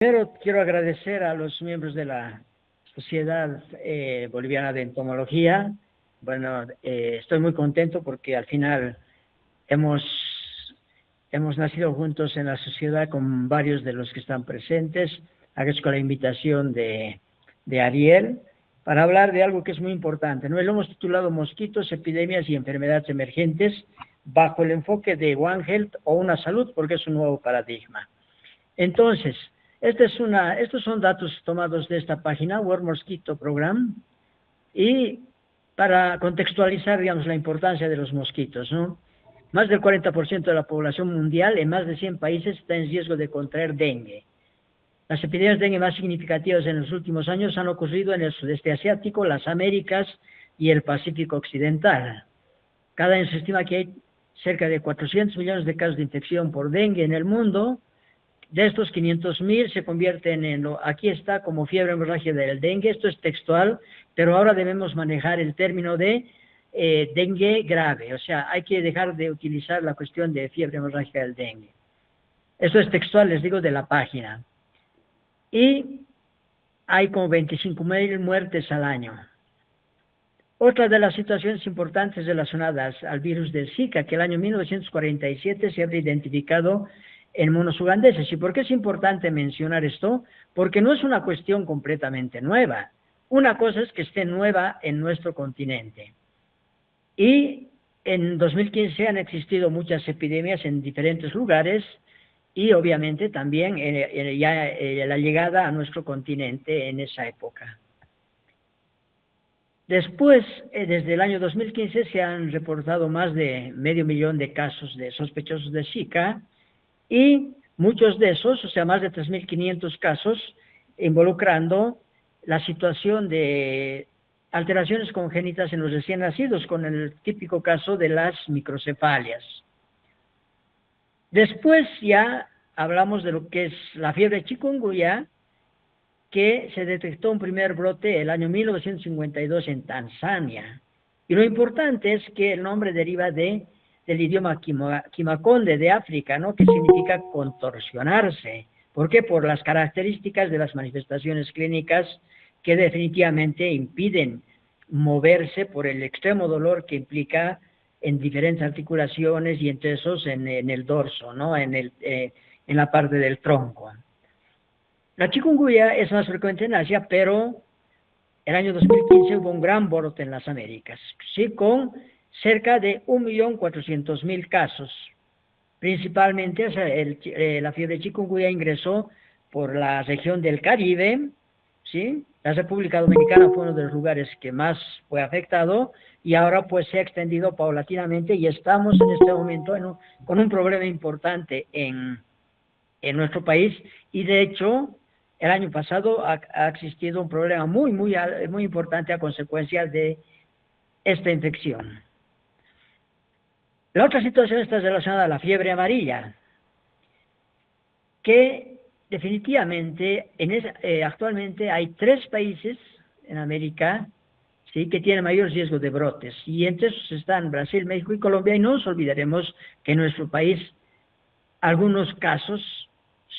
Primero quiero agradecer a los miembros de la Sociedad Boliviana de Entomología. Bueno, estoy muy contento porque al final hemos nacido juntos en la sociedad con varios de los que están presentes. Agradezco la invitación de Ariel para hablar de algo que es muy importante, ¿no? Lo hemos titulado Mosquitos, epidemias y enfermedades emergentes bajo el enfoque de One Health o una salud, porque es un nuevo paradigma. Entonces, estos son datos tomados de esta página, World Mosquito Program, y para contextualizar, digamos, la importancia de los mosquitos, ¿no? Más del 40% de la población mundial en más de 100 países está en riesgo de contraer dengue. Las epidemias de dengue más significativas en los últimos años han ocurrido en el sudeste asiático, las Américas y el Pacífico occidental. Cada año se estima que hay cerca de 400 millones de casos de infección por dengue en el mundo. De estos 500.000 se convierten aquí está como fiebre hemorrágica del dengue, esto es textual, pero ahora debemos manejar el término de dengue grave, o sea, hay que dejar de utilizar la cuestión de fiebre hemorrágica del dengue. Esto es textual, les digo, de la página. Y hay como 25.000 muertes al año. Otra de las situaciones importantes relacionadas al virus del Zika, que el año 1947 se habría identificado en monos ugandeses. ¿Y por qué es importante mencionar esto? Porque no es una cuestión completamente nueva. Una cosa es que esté nueva en nuestro continente. Y en 2015 han existido muchas epidemias en diferentes lugares y obviamente también la llegada a nuestro continente en esa época. Después, desde el año 2015 se han reportado más de 500.000 de casos de sospechosos de Zika, y muchos de esos, o sea, más de 3.500 casos, involucrando la situación de alteraciones congénitas en los recién nacidos, con el típico caso de las microcefalias. Después ya hablamos de lo que es la fiebre chikungunya, que se detectó un primer brote el año 1952 en Tanzania. Y lo importante es que el nombre deriva del idioma Kimakonde de África, ¿no? Que significa contorsionarse. ¿Por qué? Por las características de las manifestaciones clínicas que definitivamente impiden moverse por el extremo dolor que implica en diferentes articulaciones y entre esos en el dorso, ¿no? En la parte del tronco. La chikungunya es más frecuente en Asia, pero el año 2015 hubo un gran brote en las Américas, ¿sí? Con cerca de 1.400.000 casos. Principalmente la fiebre chikungunya ingresó por la región del Caribe, ¿sí? La República Dominicana fue uno de los lugares que más fue afectado y ahora pues se ha extendido paulatinamente y estamos en este momento con un problema importante en nuestro país y de hecho el año pasado ha existido un problema muy importante a consecuencia de esta infección. La otra situación está relacionada a la fiebre amarilla, que definitivamente actualmente hay 3 países en América, ¿sí?, que tienen mayor riesgo de brotes, y entre esos están Brasil, México y Colombia, y no nos olvidaremos que en nuestro país algunos casos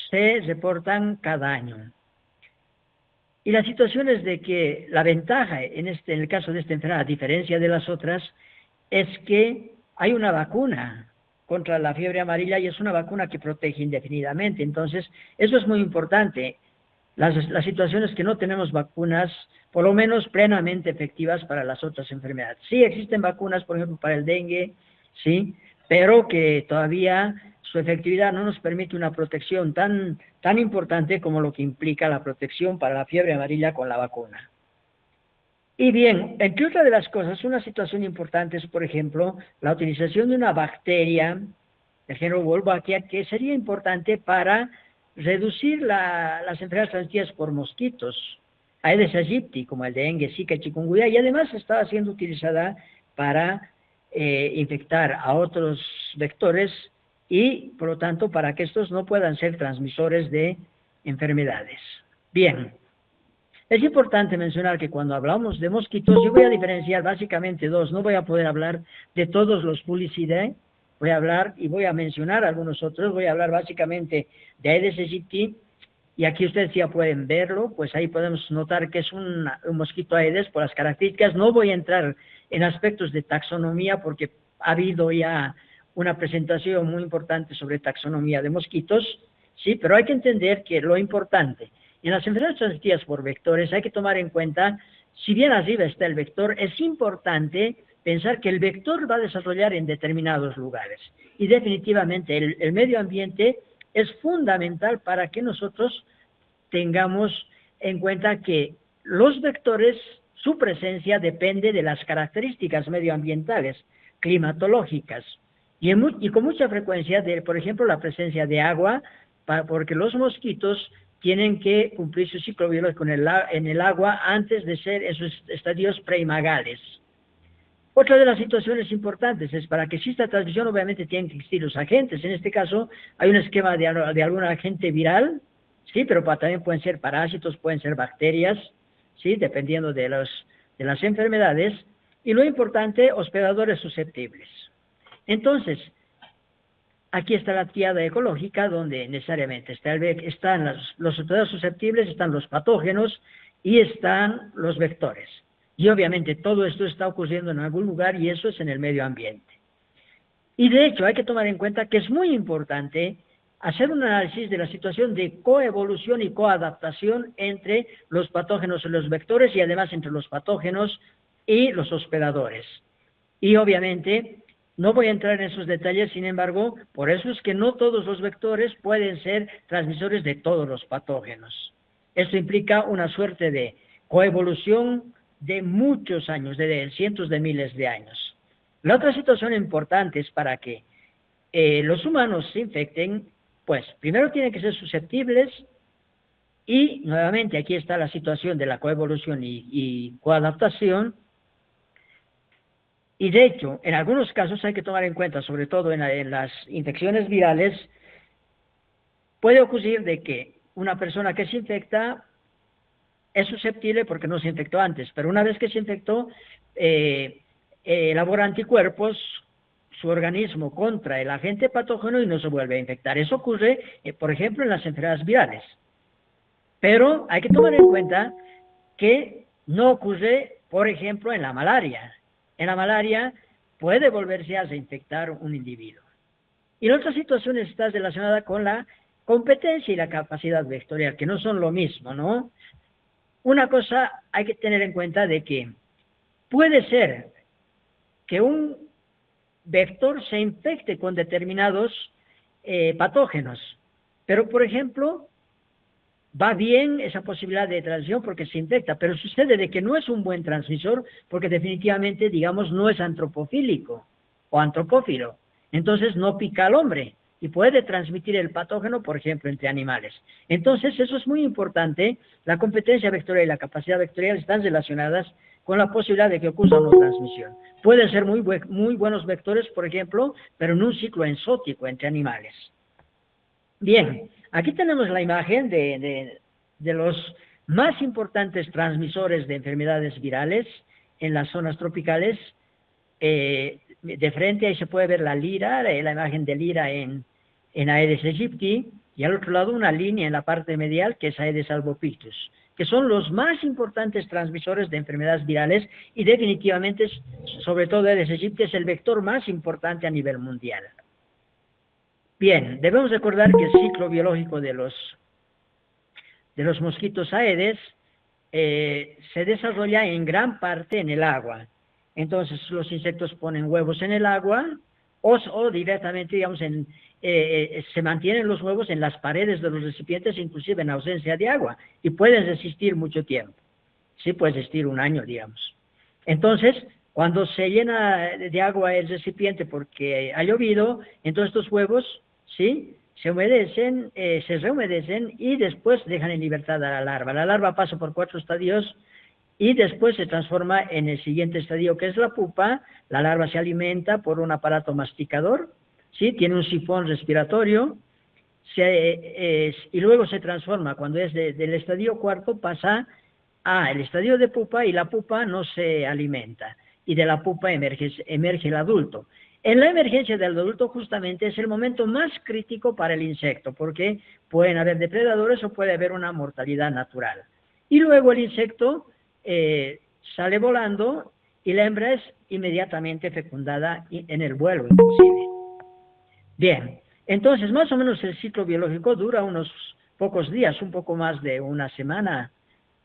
se reportan cada año. Y la situación es de que la ventaja en el caso de esta enfermedad, a diferencia de las otras, es que hay una vacuna contra la fiebre amarilla y es una vacuna que protege indefinidamente. Entonces, eso es muy importante. Las situaciones que no tenemos vacunas, por lo menos plenamente efectivas para las otras enfermedades. Sí existen vacunas, por ejemplo, para el dengue, sí, pero que todavía su efectividad no nos permite una protección tan importante como lo que implica la protección para la fiebre amarilla con la vacuna. Y bien, entre otras de las cosas, una situación importante es, por ejemplo, la utilización de una bacteria del género Wolbachia, que sería importante para reducir las enfermedades transmitidas por mosquitos, Aedes aegypti, como el dengue, Zika, chikungunya, y además está siendo utilizada para infectar a otros vectores y, por lo tanto, para que estos no puedan ser transmisores de enfermedades. Bien, es importante mencionar que cuando hablamos de mosquitos, yo voy a diferenciar básicamente 2, no voy a poder hablar de todos los Pulicidae, voy a hablar y voy a mencionar algunos otros, voy a hablar básicamente de Aedes aegypti y aquí ustedes ya pueden verlo, pues ahí podemos notar que es un mosquito Aedes por las características. No voy a entrar en aspectos de taxonomía porque ha habido ya una presentación muy importante sobre taxonomía de mosquitos, sí, pero hay que entender que lo importante, en las enfermedades transmitidas por vectores hay que tomar en cuenta, si bien arriba está el vector, es importante pensar que el vector va a desarrollar en determinados lugares. Y definitivamente el medio ambiente es fundamental para que nosotros tengamos en cuenta que los vectores, su presencia depende de las características medioambientales, climatológicas, y con mucha frecuencia de, por ejemplo, la presencia de agua, porque los mosquitos tienen que cumplir su ciclo biológico en el agua antes de ser en sus estadios preimagales. Otra de las situaciones importantes es para que exista transmisión, obviamente tienen que existir los agentes. En este caso, hay un esquema de algún agente viral, sí, pero también pueden ser parásitos, pueden ser bacterias, sí, dependiendo de las enfermedades. Y lo importante, hospedadores susceptibles. Entonces, aquí está la triada ecológica, donde necesariamente están los hospedadores susceptibles, están los patógenos y están los vectores. Y obviamente todo esto está ocurriendo en algún lugar y eso es en el medio ambiente. Y de hecho hay que tomar en cuenta que es muy importante hacer un análisis de la situación de coevolución y coadaptación entre los patógenos y los vectores y además entre los patógenos y los hospedadores. Y obviamente no voy a entrar en esos detalles, sin embargo, por eso es que no todos los vectores pueden ser transmisores de todos los patógenos. Esto implica una suerte de coevolución de muchos años, de cientos de miles de años. La otra situación importante es para que los humanos se infecten, pues primero tienen que ser susceptibles y nuevamente aquí está la situación de la coevolución y coadaptación. Y de hecho, en algunos casos hay que tomar en cuenta, sobre todo en las infecciones virales, puede ocurrir de que una persona que se infecta es susceptible porque no se infectó antes, pero una vez que se infectó, elabora anticuerpos, su organismo contra el agente patógeno y no se vuelve a infectar. Eso ocurre, por ejemplo, en las enfermedades virales. Pero hay que tomar en cuenta que no ocurre, por ejemplo, en la malaria. En la malaria puede volverse a infectar un individuo. Y la otra situación está relacionada con la competencia y la capacidad vectorial, que no son lo mismo, ¿no? Una cosa hay que tener en cuenta de que puede ser que un vector se infecte con determinados patógenos, pero por ejemplo, va bien esa posibilidad de transmisión porque se infecta, pero sucede de que no es un buen transmisor porque definitivamente, digamos, no es antropofílico o antropófilo, entonces no pica al hombre y puede transmitir el patógeno, por ejemplo, entre animales. Entonces, eso es muy importante. La competencia vectorial y la capacidad vectorial están relacionadas con la posibilidad de que ocurra una transmisión. Pueden ser muy buenos vectores, por ejemplo, pero en un ciclo enzótico entre animales. Bien, aquí tenemos la imagen de los más importantes transmisores de enfermedades virales en las zonas tropicales. De frente ahí se puede ver la lira, la imagen de lira en Aedes aegypti, y al otro lado una línea en la parte medial que es Aedes albopictus, que son los más importantes transmisores de enfermedades virales y definitivamente, sobre todo Aedes aegypti, es el vector más importante a nivel mundial. Bien, debemos recordar que el ciclo biológico de los mosquitos Aedes se desarrolla en gran parte en el agua. Entonces los insectos ponen huevos en el agua o directamente, digamos, se mantienen los huevos en las paredes de los recipientes, inclusive en ausencia de agua, y pueden resistir mucho tiempo. Sí, puede resistir un año, digamos. Entonces, cuando se llena de agua el recipiente porque ha llovido, entonces estos huevos, ¿sí?, se humedecen, se rehumedecen y después dejan en libertad a la larva. La larva pasa por 4 estadios y después se transforma en el siguiente estadio, que es la pupa. La larva se alimenta por un aparato masticador, ¿sí?, tiene un sifón respiratorio, y luego se transforma, cuando es del estadio cuarto, pasa al estadio de pupa, y la pupa no se alimenta, y de la pupa emerge el adulto. En la emergencia del adulto justamente es el momento más crítico para el insecto, porque pueden haber depredadores o puede haber una mortalidad natural. Y luego el insecto sale volando y la hembra es inmediatamente fecundada en el vuelo inclusive. Bien, entonces más o menos el ciclo biológico dura unos pocos días, un poco más de una semana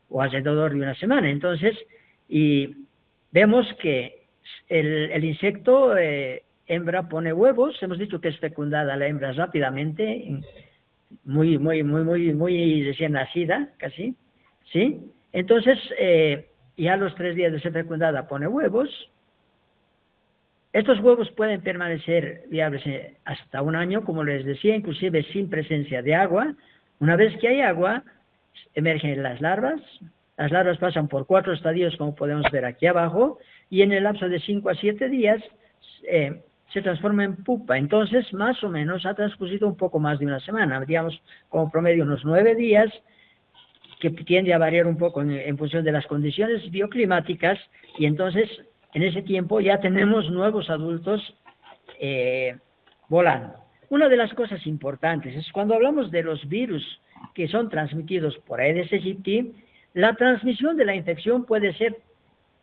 o alrededor de una semana. Entonces, y vemos que el insecto hembra pone huevos, hemos dicho que es fecundada la hembra rápidamente, muy recién nacida, casi, ¿sí? Entonces, ya a los 3 días de ser fecundada pone huevos. Estos huevos pueden permanecer viables hasta un año, como les decía, inclusive sin presencia de agua. Una vez que hay agua, emergen las larvas. Las larvas pasan por 4 estadios, como podemos ver aquí abajo, y en el lapso de 5 a 7 días se transforma en pupa. Entonces, más o menos, ha transcurrido un poco más de una semana, digamos, como promedio unos 9 días, que tiende a variar un poco en función de las condiciones bioclimáticas, y entonces, en ese tiempo ya tenemos nuevos adultos volando. Una de las cosas importantes es cuando hablamos de los virus que son transmitidos por Aedes aegypti, la transmisión de la infección puede ser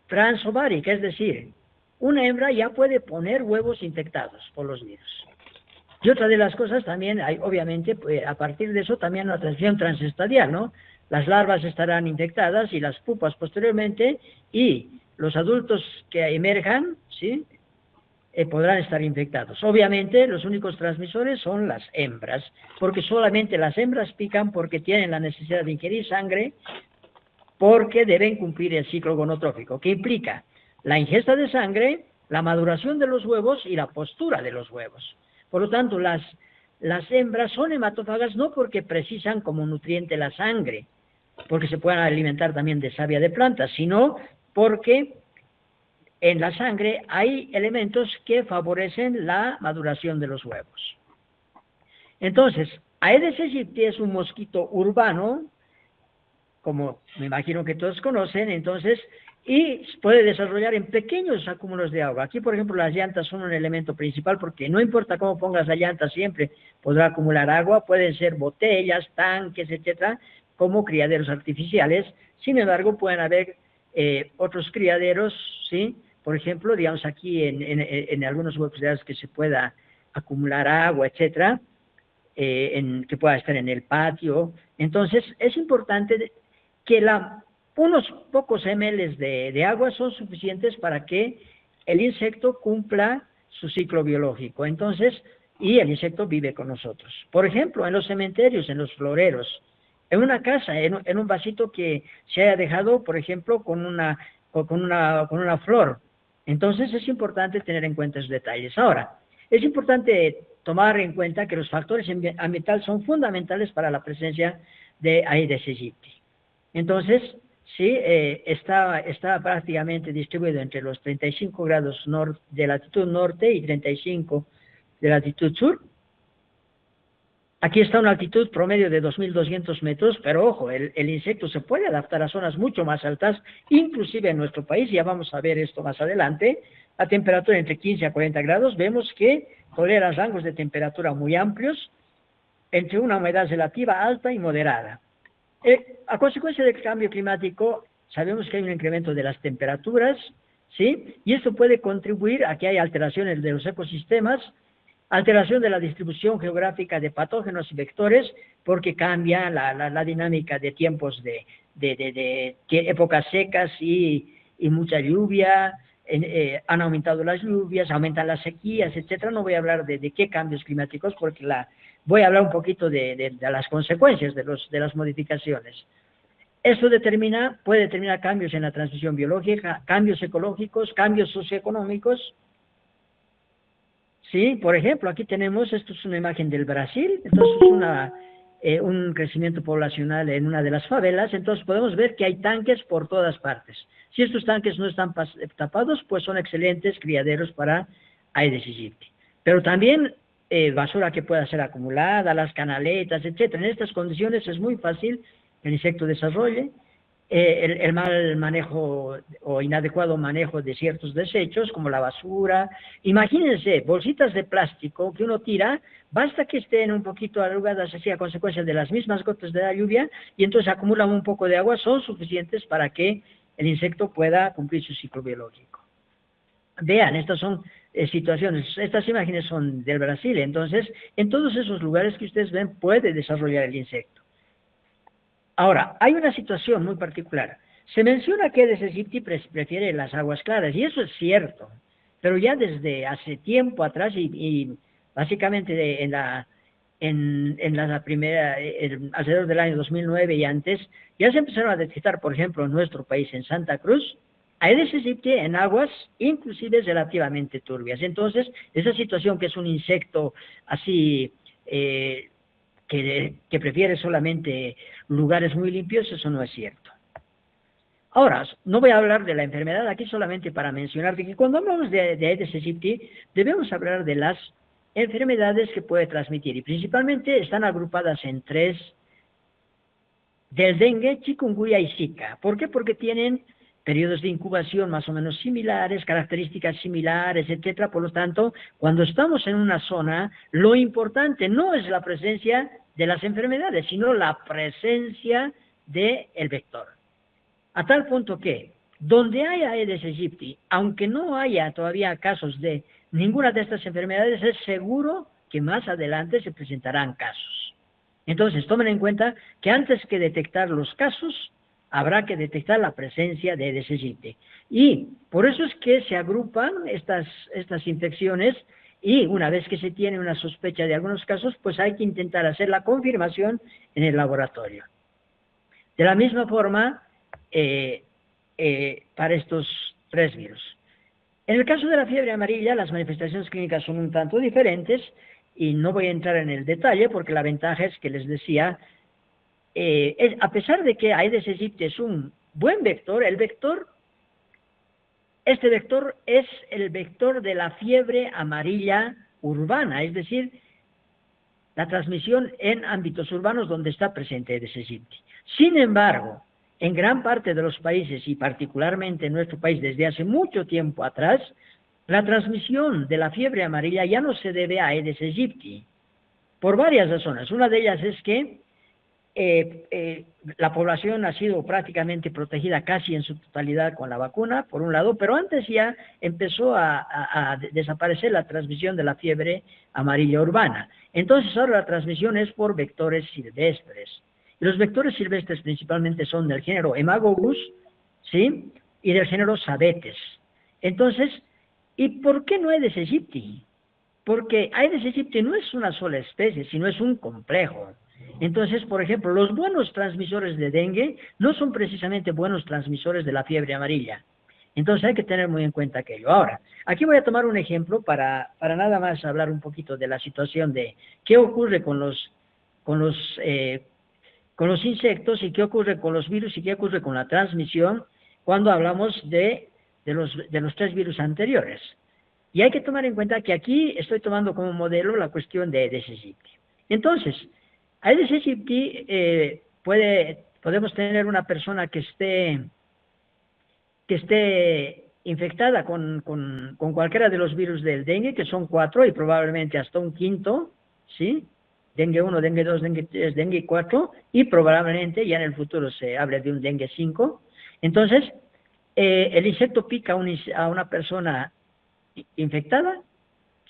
transovárica, es decir, una hembra ya puede poner huevos infectados por los virus. Y otra de las cosas también hay, obviamente, a partir de eso también una transmisión transestadial, ¿no? Las larvas estarán infectadas y las pupas posteriormente, y los adultos que emerjan, ¿sí?, podrán estar infectados. Obviamente, los únicos transmisores son las hembras, porque solamente las hembras pican porque tienen la necesidad de ingerir sangre, porque deben cumplir el ciclo gonotrófico, que implica la ingesta de sangre, la maduración de los huevos y la postura de los huevos. Por lo tanto, las hembras son hematófagas no porque precisan como nutriente la sangre, porque se puedan alimentar también de savia de plantas, sino porque en la sangre hay elementos que favorecen la maduración de los huevos. Entonces, Aedes aegypti es un mosquito urbano, como me imagino que todos conocen, entonces, y puede desarrollar en pequeños acúmulos de agua. Aquí, por ejemplo, las llantas son un elemento principal, porque no importa cómo pongas la llanta, siempre podrá acumular agua. Pueden ser botellas, tanques, etcétera, como criaderos artificiales. Sin embargo, pueden haber otros criaderos, ¿sí? Por ejemplo, digamos aquí en algunos huecos de aguas que se pueda acumular agua, etcétera, que pueda estar en el patio. Entonces, es importante que unos pocos ml de agua son suficientes para que el insecto cumpla su ciclo biológico. Entonces, y el insecto vive con nosotros. Por ejemplo, en los cementerios, en los floreros, en una casa, en un vasito que se haya dejado, por ejemplo, con una flor. Entonces, es importante tener en cuenta esos detalles. Ahora, es importante tomar en cuenta que los factores ambientales son fundamentales para la presencia de Aedes aegypti. Entonces, sí, está prácticamente distribuido entre los 35 grados de latitud norte y 35 de latitud sur. Aquí está una altitud promedio de 2.200 metros, pero ojo, el insecto se puede adaptar a zonas mucho más altas, inclusive en nuestro país, ya vamos a ver esto más adelante. La temperatura entre 15 a 40 grados, vemos que tolera rangos de temperatura muy amplios, entre una humedad relativa alta y moderada. A consecuencia del cambio climático, sabemos que hay un incremento de las temperaturas, ¿sí? Y esto puede contribuir a que haya alteraciones de los ecosistemas, alteración de la distribución geográfica de patógenos y vectores, porque cambia la dinámica de tiempos de épocas secas y mucha lluvia, han aumentado las lluvias, aumentan las sequías, etcétera. No voy a hablar de qué cambios climáticos, porque voy a hablar un poquito de las consecuencias de las modificaciones. Esto puede determinar cambios en la transmisión biológica, cambios ecológicos, cambios socioeconómicos. Sí, por ejemplo, aquí tenemos, esto es una imagen del Brasil, entonces un crecimiento poblacional en una de las favelas, entonces podemos ver que hay tanques por todas partes. Si estos tanques no están tapados, pues son excelentes criaderos para Aedes aegypti. Pero también basura que pueda ser acumulada, las canaletas, etcétera. En estas condiciones es muy fácil que el insecto desarrolle el mal manejo o inadecuado manejo de ciertos desechos, como la basura. Imagínense, bolsitas de plástico que uno tira, basta que estén un poquito arrugadas así a consecuencia de las mismas gotas de la lluvia, y entonces acumulan un poco de agua, son suficientes para que el insecto pueda cumplir su ciclo biológico. Vean, estas son situaciones, estas imágenes son del Brasil, entonces en todos esos lugares que ustedes ven puede desarrollar el insecto. Ahora, hay una situación muy particular. Se menciona que Aedes aegypti prefiere las aguas claras, y eso es cierto, pero ya desde hace tiempo atrás, y básicamente en la primera, alrededor del año 2009 y antes, ya se empezaron a detectar, por ejemplo, en nuestro país, en Santa Cruz, Aedes aegypti en aguas inclusive relativamente turbias. Entonces, esa situación que es un insecto así... que prefiere solamente lugares muy limpios, eso no es cierto. Ahora, no voy a hablar de la enfermedad aquí solamente para mencionar que cuando hablamos de Aedes aegypti, debemos hablar de las enfermedades que puede transmitir, y principalmente están agrupadas en tres: del dengue, chikungunya y zika. ¿Por qué? Porque tienen periodos de incubación más o menos similares, características similares, etcétera. Por lo tanto, cuando estamos en una zona, lo importante no es la presencia de las enfermedades, sino la presencia del vector. A tal punto que, donde haya Aedes aegypti, aunque no haya todavía casos de ninguna de estas enfermedades, es seguro que más adelante se presentarán casos. Entonces, tomen en cuenta que antes que detectar los casos, habrá que detectar la presencia de Aedes aegypti. Y por eso es que se agrupan estas infecciones, y una vez que se tiene una sospecha de algunos casos, pues hay que intentar hacer la confirmación en el laboratorio. De la misma forma, para estos tres virus. En el caso de la fiebre amarilla, las manifestaciones clínicas son un tanto diferentes, y no voy a entrar en el detalle porque la ventaja es que les decía, a pesar de que Aedes aegypti es un buen vector, este vector es el vector de la fiebre amarilla urbana, es decir, la transmisión en ámbitos urbanos donde está presente Aedes aegypti. Sin embargo, en gran parte de los países, y particularmente en nuestro país desde hace mucho tiempo atrás, la transmisión de la fiebre amarilla ya no se debe a Aedes aegypti, por varias razones. Una de ellas es que la población ha sido prácticamente protegida casi en su totalidad con la vacuna, por un lado, pero antes ya empezó a desaparecer la transmisión de la fiebre amarilla urbana. Entonces ahora la transmisión es por vectores silvestres. Y los vectores silvestres principalmente son del género Hemagogus, ¿sí?, y del género Sabetes. Entonces, ¿y por qué no Aedes aegypti? Porque Aedes aegypti no es una sola especie, sino es un complejo. Entonces, por ejemplo, los buenos transmisores de dengue no son precisamente buenos transmisores de la fiebre amarilla. Entonces hay que tener muy en cuenta aquello. Ahora, aquí voy a tomar un ejemplo para nada más hablar un poquito de la situación de qué ocurre con los insectos, y qué ocurre con los virus, y qué ocurre con la transmisión cuando hablamos de los tres virus anteriores. Y hay que tomar en cuenta que aquí estoy tomando como modelo la cuestión de Aedes aegypti. Entonces, Aedes aegypti podemos tener una persona que esté infectada con cualquiera de los virus del dengue, que son 4 y probablemente hasta un quinto, ¿sí? Dengue 1, dengue 2, dengue 3, dengue 4, y probablemente ya en el futuro se hable de un dengue 5. Entonces, el insecto pica a una persona infectada,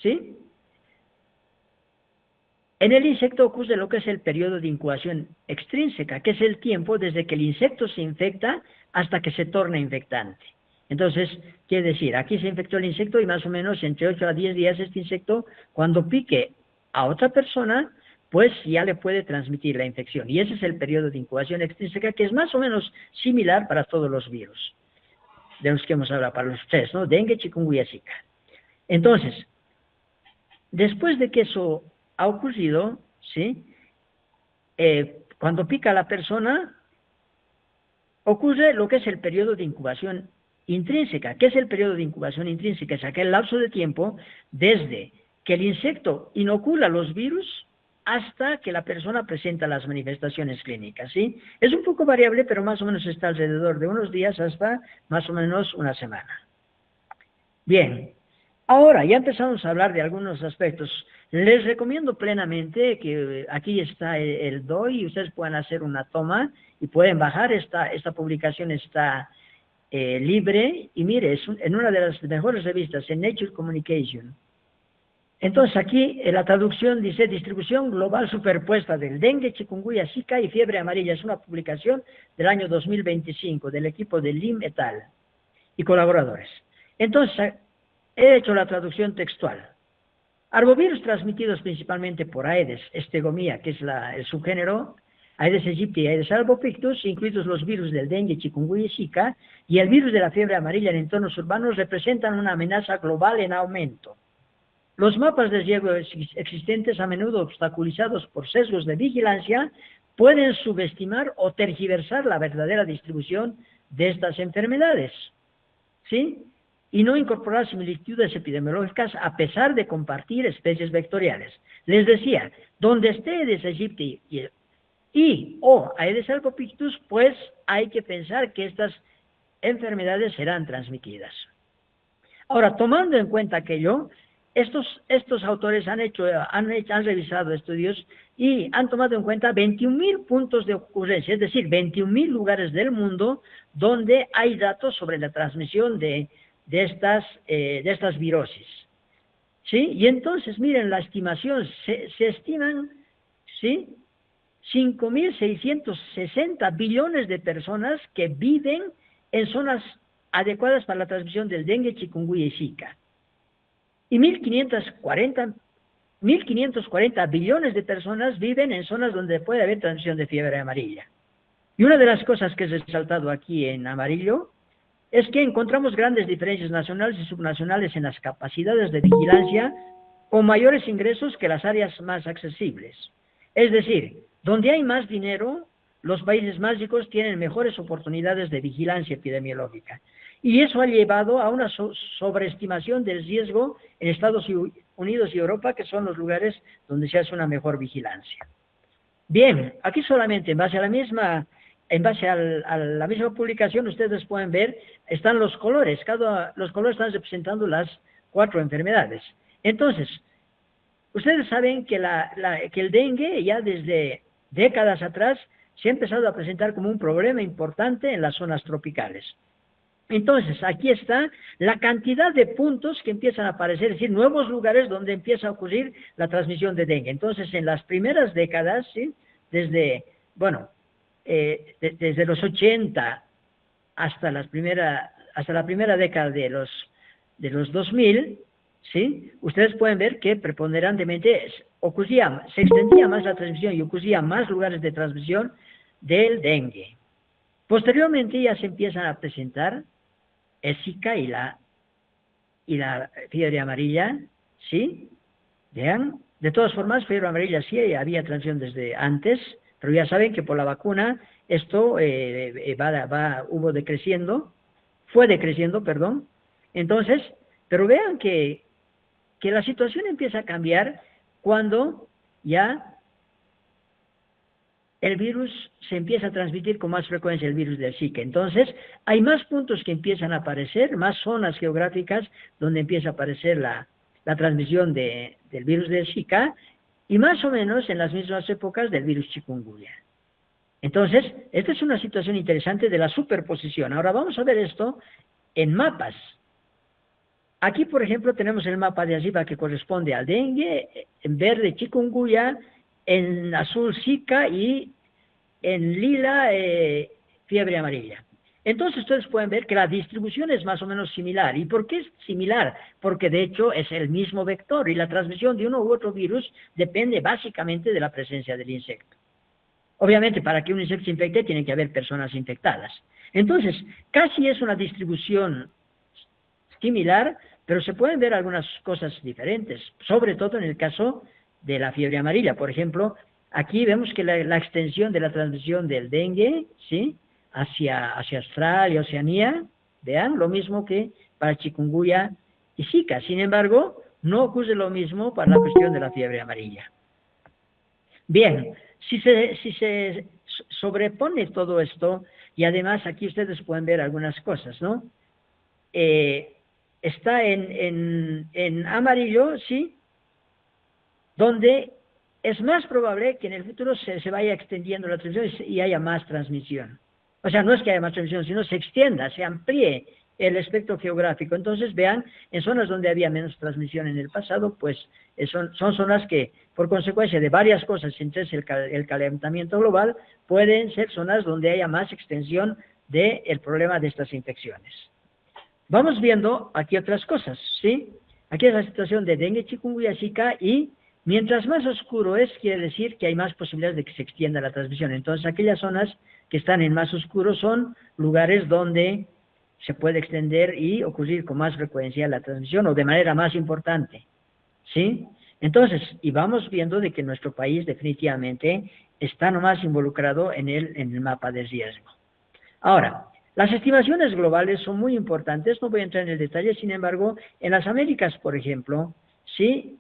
¿sí? En el insecto ocurre lo que es el periodo de incubación extrínseca, que es el tiempo desde que el insecto se infecta hasta que se torna infectante. Entonces, quiere decir, aquí se infectó el insecto y más o menos entre 8 a 10 días este insecto, cuando pique a otra persona, pues ya le puede transmitir la infección. Y ese es el periodo de incubación extrínseca, que es más o menos similar para todos los virus de los que hemos hablado, para los tres, ¿no? Dengue, chikungunya, zika. Entonces, después de que eso ha ocurrido, ¿sí? Cuando pica a la persona, ocurre lo que es el periodo de incubación intrínseca. ¿Qué es el periodo de incubación intrínseca? Es aquel lapso de tiempo desde que el insecto inocula los virus hasta que la persona presenta las manifestaciones clínicas, ¿sí? Es un poco variable, pero más o menos está alrededor de unos días hasta más o menos una semana. Bien, ahora ya empezamos a hablar de algunos aspectos. Les recomiendo plenamente que aquí está el DOI y ustedes puedan hacer una toma y pueden bajar. Esta publicación está libre y mire, es en una de las mejores revistas, en Nature Communication. Entonces aquí la traducción dice distribución global superpuesta del dengue, chikungunya, zika y fiebre amarilla. Es una publicación del año 2025 del equipo de Lim et al. Y colaboradores. Entonces, he hecho la traducción textual. Arbovirus transmitidos principalmente por Aedes stegomyia, que es el subgénero Aedes aegypti y Aedes albopictus, incluidos los virus del dengue, chikungunya y zika, y el virus de la fiebre amarilla en entornos urbanos, representan una amenaza global en aumento. Los mapas de riesgo existentes, a menudo obstaculizados por sesgos de vigilancia, pueden subestimar o tergiversar la verdadera distribución de estas enfermedades, ¿sí? Y no incorporar similitudes epidemiológicas a pesar de compartir especies vectoriales. Les decía, donde esté Aedes aegypti o Aedes albopictus, pues hay que pensar que estas enfermedades serán transmitidas. Ahora, tomando en cuenta aquello, estos autores han revisado estudios y han tomado en cuenta 21.000 puntos de ocurrencia, es decir, 21.000 lugares del mundo donde hay datos sobre la transmisión de estas virosis. ¿Sí? Y entonces, miren, la estimación, se estiman, ¿sí?, 5.660 billones de personas que viven en zonas adecuadas para la transmisión del dengue, chikungunya y zika. Y 1.540 billones de personas viven en zonas donde puede haber transmisión de fiebre amarilla. Y una de las cosas que he resaltado aquí en amarillo es que encontramos grandes diferencias nacionales y subnacionales en las capacidades de vigilancia con mayores ingresos que las áreas más accesibles. Es decir, donde hay más dinero, los países más ricos tienen mejores oportunidades de vigilancia epidemiológica. Y eso ha llevado a una sobreestimación del riesgo en Estados Unidos y Europa, que son los lugares donde se hace una mejor vigilancia. Bien, aquí solamente en base a la misma publicación ustedes pueden ver, están los colores, los colores están representando las 4 enfermedades. Entonces, ustedes saben que el dengue ya desde décadas atrás se ha empezado a presentar como un problema importante en las zonas tropicales. Entonces, aquí está la cantidad de puntos que empiezan a aparecer, es decir, nuevos lugares donde empieza a ocurrir la transmisión de dengue. Entonces, en las primeras décadas, ¿sí?, desde los 80 hasta la primera década de los 2000, ¿sí?, ustedes pueden ver que preponderantemente se extendía más la transmisión y ocurría más lugares de transmisión del dengue. Posteriormente ya se empiezan a presentar el Zika y la fiebre amarilla, ¿sí? Vean, de todas formas, fiebre amarilla sí había transmisión desde antes, pero ya saben que por la vacuna esto fue decreciendo, perdón. Entonces, pero vean que la situación empieza a cambiar cuando ya el virus se empieza a transmitir con más frecuencia, el virus del Zika. Entonces, hay más puntos que empiezan a aparecer, más zonas geográficas donde empieza a aparecer la transmisión del virus del Zika, y más o menos en las mismas épocas del virus chikungunya. Entonces, esta es una situación interesante de la superposición. Ahora vamos a ver esto en mapas. Aquí, por ejemplo, tenemos el mapa de arriba que corresponde al dengue, en verde chikungunya, en azul Zika y en lila fiebre amarilla. Entonces ustedes pueden ver que la distribución es más o menos similar. ¿Y por qué es similar? Porque de hecho es el mismo vector y la transmisión de uno u otro virus depende básicamente de la presencia del insecto. Obviamente para que un insecto se infecte tiene que haber personas infectadas. Entonces casi es una distribución similar, pero se pueden ver algunas cosas diferentes, sobre todo en el caso de la fiebre amarilla. Por ejemplo, aquí vemos que la extensión de la transmisión del dengue, ¿sí?, hacia Australia, Oceanía, vean, lo mismo que para chikungunya y Zika. Sin embargo, no ocurre lo mismo para la cuestión de la fiebre amarilla. Bien, si se sobrepone todo esto, y además aquí ustedes pueden ver algunas cosas, ¿no? Está en amarillo, ¿sí? Donde es más probable que en el futuro se vaya extendiendo la transmisión y haya más transmisión. O sea, no es que haya más transmisión, sino se extienda, se amplíe el espectro geográfico. Entonces, vean, en zonas donde había menos transmisión en el pasado, pues son zonas que, por consecuencia de varias cosas, entre el calentamiento global, pueden ser zonas donde haya más extensión del problema de estas infecciones. Vamos viendo aquí otras cosas, ¿sí? Aquí es la situación de dengue, chikungunya, zika, y mientras más oscuro es, quiere decir que hay más posibilidades de que se extienda la transmisión. Entonces, aquellas zonas que están en más oscuro son lugares donde se puede extender y ocurrir con más frecuencia la transmisión o de manera más importante, ¿sí? Entonces, y vamos viendo de que nuestro país definitivamente está nomás involucrado en el mapa de riesgo. Ahora, las estimaciones globales son muy importantes, no voy a entrar en el detalle, sin embargo, en las Américas, por ejemplo, sí,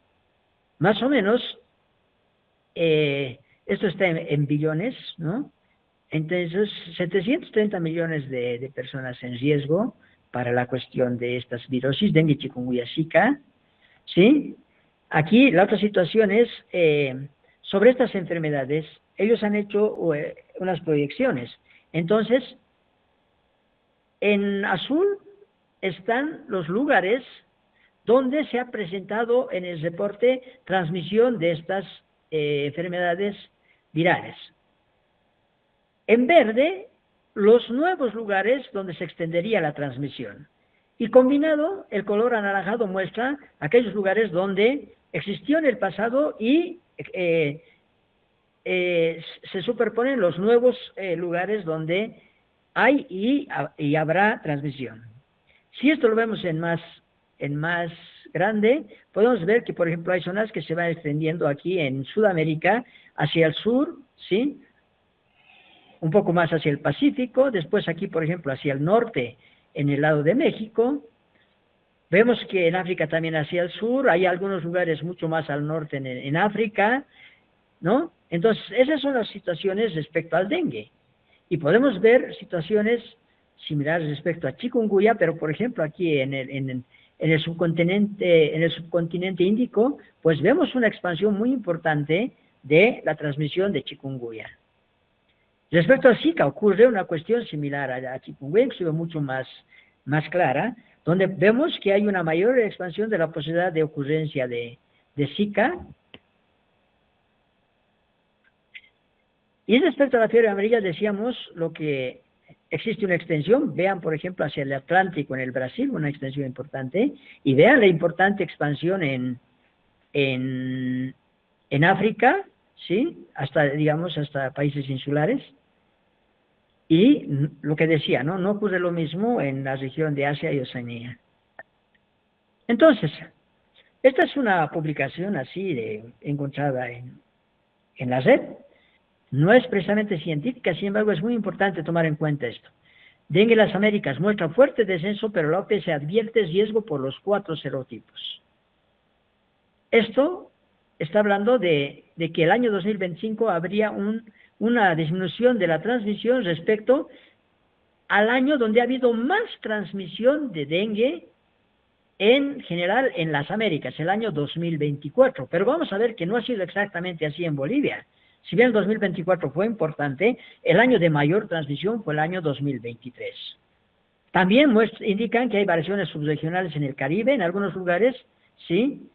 más o menos, esto está en billones, ¿no? Entonces, 730 millones de personas en riesgo para la cuestión de estas virosis, dengue, chikungunya, zika, ¿sí? Aquí la otra situación es, sobre estas enfermedades, ellos han hecho unas proyecciones. Entonces, en azul están los lugares donde se ha presentado en el reporte transmisión de estas enfermedades virales. En verde, los nuevos lugares donde se extendería la transmisión. Y combinado, el color anaranjado muestra aquellos lugares donde existió en el pasado y se superponen los nuevos lugares donde hay y habrá transmisión. Si esto lo vemos en más grande, podemos ver que, por ejemplo, hay zonas que se van extendiendo aquí en Sudamérica hacia el sur, ¿sí? Un poco más hacia el Pacífico, después aquí, por ejemplo, hacia el norte, en el lado de México. Vemos que en África también hacia el sur, hay algunos lugares mucho más al norte en África, ¿no? Entonces, esas son las situaciones respecto al dengue. Y podemos ver situaciones similares respecto a chikungunya, pero por ejemplo aquí en el subcontinente índico, pues vemos una expansión muy importante de la transmisión de chikungunya. Respecto a Zika ocurre una cuestión similar a chikungunya, inclusive mucho más clara, donde vemos que hay una mayor expansión de la posibilidad de ocurrencia de Zika. Y respecto a la fiebre amarilla decíamos lo que existe una extensión, vean por ejemplo hacia el Atlántico en el Brasil, una extensión importante, y vean la importante expansión en África, ¿sí? Hasta países insulares. Y lo que decía, ¿no? No ocurre lo mismo en la región de Asia y Oceanía. Entonces, esta es una publicación así encontrada en la red. No es precisamente científica, sin embargo es muy importante tomar en cuenta esto. Dengue en las Américas muestra fuerte descenso, pero la OPS advierte riesgo por los 4 serotipos. Esto está hablando de que el año 2025 habría una disminución de la transmisión respecto al año donde ha habido más transmisión de dengue en general en las Américas, el año 2024. Pero vamos a ver que no ha sido exactamente así en Bolivia. Si bien el 2024 fue importante, el año de mayor transmisión fue el año 2023. También indican que hay variaciones subregionales en el Caribe, en algunos lugares, sí,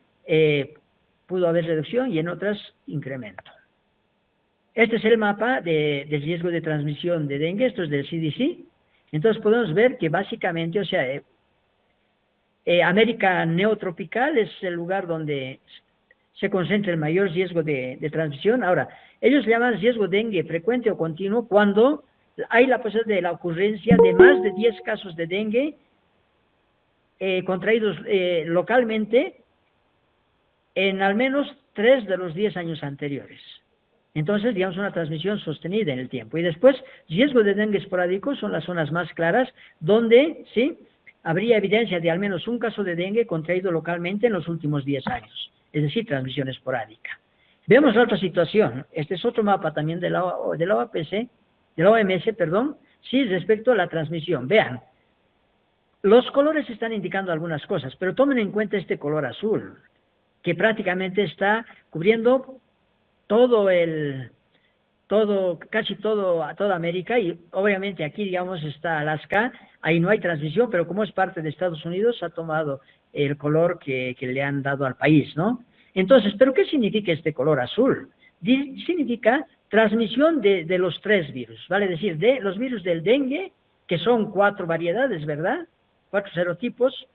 pudo haber reducción y en otras incremento. Este es el mapa de riesgo de transmisión de dengue, esto es del CDC. Entonces podemos ver que básicamente, o sea, América neotropical es el lugar donde se concentra el mayor riesgo de transmisión. Ahora, ellos llaman riesgo dengue frecuente o continuo cuando hay la posibilidad de la ocurrencia de más de 10 casos de dengue contraídos localmente en al menos 3 de los 10 años anteriores. Entonces, digamos, una transmisión sostenida en el tiempo. Y después, riesgo de dengue esporádico son las zonas más claras donde, ¿sí?, habría evidencia de al menos un caso de dengue contraído localmente en los últimos 10 años. Es decir, transmisión esporádica. Vemos la otra situación. Este es otro mapa también de la OPC, de la OMS, perdón, sí, respecto a la transmisión. Vean, los colores están indicando algunas cosas, pero tomen en cuenta este color azul, que prácticamente está cubriendo casi toda América, y obviamente aquí, digamos, está Alaska, ahí no hay transmisión, pero como es parte de Estados Unidos, ha tomado el color que le han dado al país, ¿no? Entonces, ¿pero qué significa este color azul? Significa transmisión de los 3 virus, vale decir, de los virus del dengue, que son 4 variedades, ¿verdad? 4 serotipos,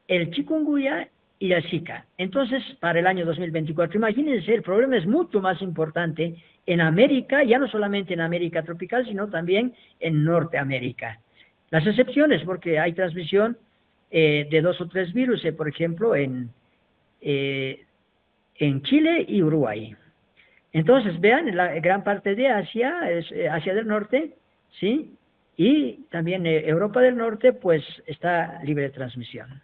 el chikungunya y el Zika. Entonces, para el año 2024, imagínense, el problema es mucho más importante en América, ya no solamente en América tropical, sino también en Norteamérica. Las excepciones, porque hay transmisión de 2 o 3 virus, por ejemplo, en Chile y Uruguay. Entonces, vean, la gran parte de Asia, Asia del Norte, ¿sí? Y también Europa del Norte, pues está libre de transmisión.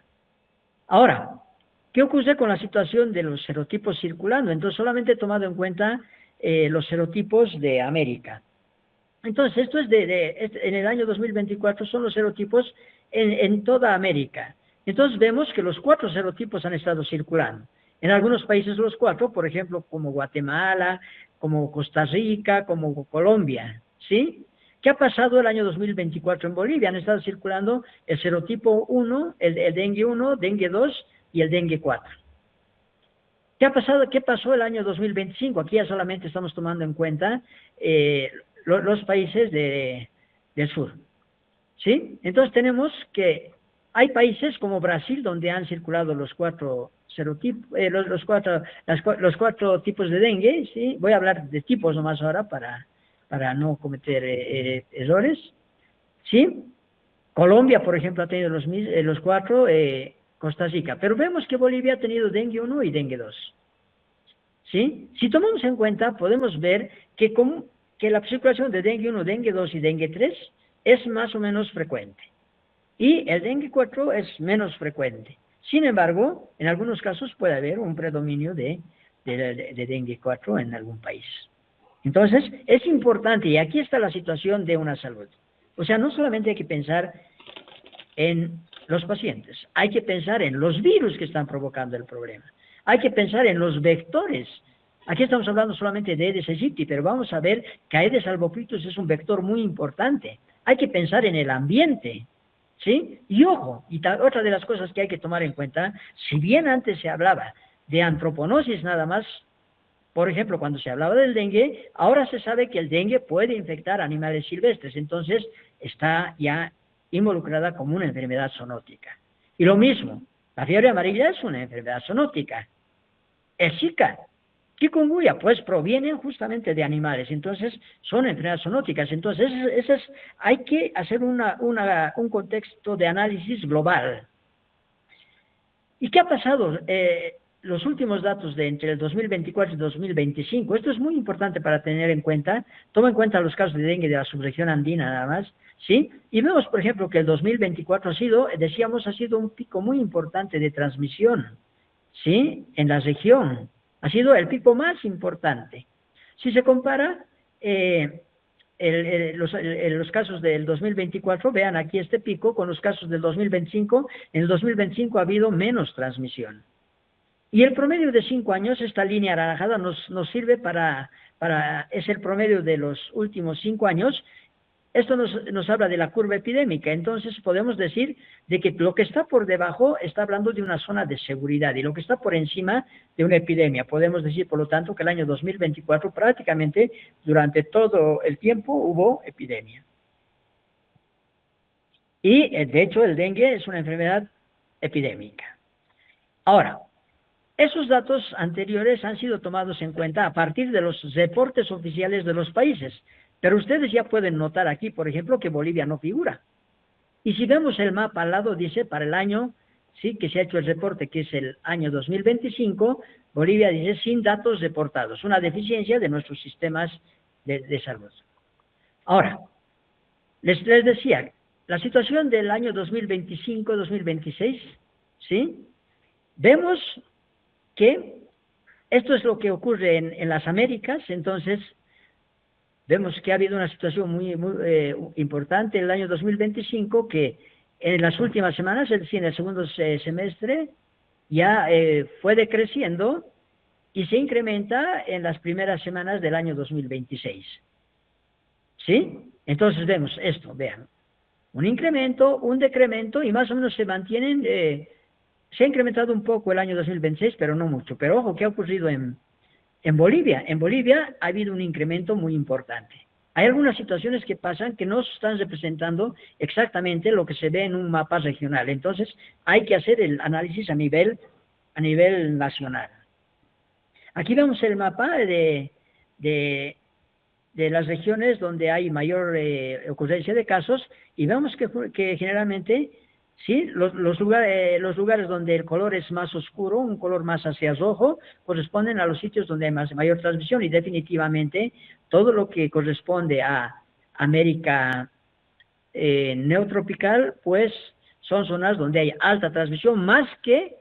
Ahora, ¿qué ocurre con la situación de los serotipos circulando? Entonces, solamente he tomado en cuenta los serotipos de América. Entonces, esto es en el año 2024 son los serotipos en toda América. Entonces, vemos que los 4 serotipos han estado circulando. En algunos países los 4, por ejemplo, como Guatemala, como Costa Rica, como Colombia, ¿sí? ¿Qué ha pasado el año 2024 en Bolivia? Han estado circulando el serotipo 1, el dengue 1, dengue 2 y el dengue 4. ¿Qué ha pasado? ¿Qué pasó el año 2025? Aquí ya solamente estamos tomando en cuenta los países del sur, ¿sí? Entonces tenemos que hay países como Brasil donde han circulado los 4 serotipos, los 4 tipos de dengue, ¿sí? Voy a hablar de tipos nomás ahora para no cometer errores, ¿sí? Colombia, por ejemplo, ha tenido los 4, Costa Rica, pero vemos que Bolivia ha tenido dengue 1 y dengue 2, ¿sí? Si tomamos en cuenta, podemos ver que la circulación de dengue 1, dengue 2 y dengue 3 es más o menos frecuente, y el dengue 4 es menos frecuente. Sin embargo, en algunos casos puede haber un predominio de dengue 4 en algún país. Entonces, es importante, y aquí está la situación de una salud. O sea, no solamente hay que pensar en los pacientes, hay que pensar en los virus que están provocando el problema. Hay que pensar en los vectores. Aquí estamos hablando solamente de Aedes aegypti, pero vamos a ver que Aedes albopictus es un vector muy importante. Hay que pensar en el ambiente, ¿sí? Y ojo, otra de las cosas que hay que tomar en cuenta, si bien antes se hablaba de antroponosis nada más, por ejemplo, cuando se hablaba del dengue, ahora se sabe que el dengue puede infectar animales silvestres, entonces está ya involucrada como una enfermedad zoonótica. Y lo mismo, la fiebre amarilla es una enfermedad zoonótica. El Zika, chikungunya, pues provienen justamente de animales, entonces son enfermedades zoonóticas. Entonces, hay que hacer un contexto de análisis global. ¿Y qué ha pasado? Los últimos datos de entre el 2024 y 2025, esto es muy importante para tener en cuenta, toma en cuenta los casos de dengue de la subregión andina nada más, ¿sí? Y vemos, por ejemplo, que el 2024 ha sido un pico muy importante de transmisión, ¿sí? En la región, ha sido el pico más importante. Si se compara los casos del 2024, vean aquí este pico con los casos del 2025, en el 2025 ha habido menos transmisión. Y el promedio de 5 años, esta línea anaranjada nos sirve es el promedio de los últimos 5 años. Esto nos habla de la curva epidémica, entonces podemos decir de que lo que está por debajo está hablando de una zona de seguridad y lo que está por encima de una epidemia. Podemos decir, por lo tanto, que el año 2024 prácticamente durante todo el tiempo hubo epidemia. Y, de hecho, el dengue es una enfermedad epidémica. Ahora, esos datos anteriores han sido tomados en cuenta a partir de los reportes oficiales de los países, pero ustedes ya pueden notar aquí, por ejemplo, que Bolivia no figura. Y si vemos el mapa al lado, dice, para el año, sí, que se ha hecho el reporte, que es el año 2025, Bolivia dice sin datos reportados, una deficiencia de nuestros sistemas de salud. Ahora, les decía, la situación del año 2025-2026, ¿sí? Vemos que Esto es lo que ocurre en las Américas. Entonces, vemos que ha habido una situación muy importante en el año 2025, que en las últimas semanas, es decir, en el segundo semestre, ya fue decreciendo y se incrementa en las primeras semanas del año 2026. ¿Sí? Entonces vemos esto, vean, un incremento, un decremento, y más o menos se mantienen, se ha incrementado un poco el año 2026, pero no mucho. Pero ojo, ¿qué ha ocurrido en Bolivia? En Bolivia ha habido un incremento muy importante. Hay algunas situaciones que pasan que no están representando exactamente lo que se ve en un mapa regional. Entonces, hay que hacer el análisis a nivel nacional. Aquí vemos el mapa de las regiones donde hay mayor ocurrencia de casos, y vemos que generalmente, sí, los lugares donde el color es más oscuro, un color más hacia rojo, corresponden a los sitios donde hay mayor transmisión, y definitivamente todo lo que corresponde a América neotropical, pues son zonas donde hay alta transmisión, más que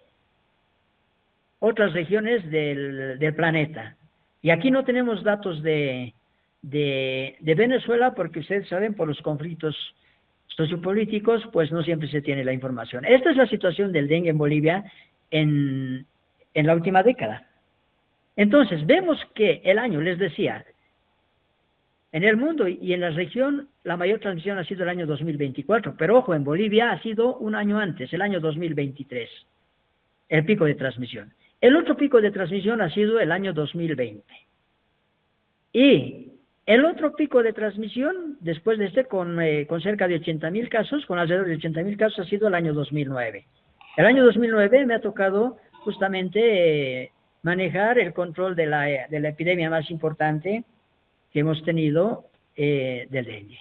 otras regiones del planeta. Y aquí no tenemos datos de Venezuela, porque ustedes saben, por los conflictos sociopolíticos, pues no siempre se tiene la información. Esta es la situación del dengue en Bolivia en la última década. Entonces, vemos que el año, les decía, en el mundo y en la región, la mayor transmisión ha sido el año 2024, pero ojo, en Bolivia ha sido un año antes, el año 2023, el pico de transmisión. El otro pico de transmisión ha sido el año 2020. Y el otro pico de transmisión, después de este, con cerca de 80.000 casos, con alrededor de 80.000 casos, ha sido el año 2009. El año 2009 me ha tocado justamente manejar el control de la epidemia más importante que hemos tenido del dengue.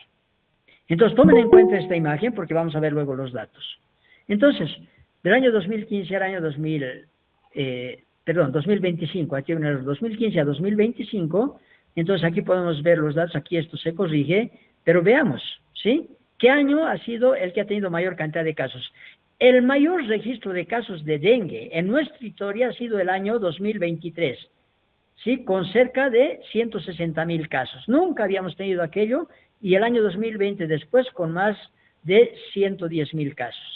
Entonces, tomen en cuenta esta imagen porque vamos a ver luego los datos. Entonces, del año 2015 al año 2025, aquí viene el 2015 a 2025, entonces aquí podemos ver los datos, aquí esto se corrige, pero veamos, ¿sí? ¿Qué año ha sido el que ha tenido mayor cantidad de casos? El mayor registro de casos de dengue en nuestra historia ha sido el año 2023, ¿sí? Con cerca de 160.000 casos. Nunca habíamos tenido aquello, y el año 2020 después con más de 110.000 casos.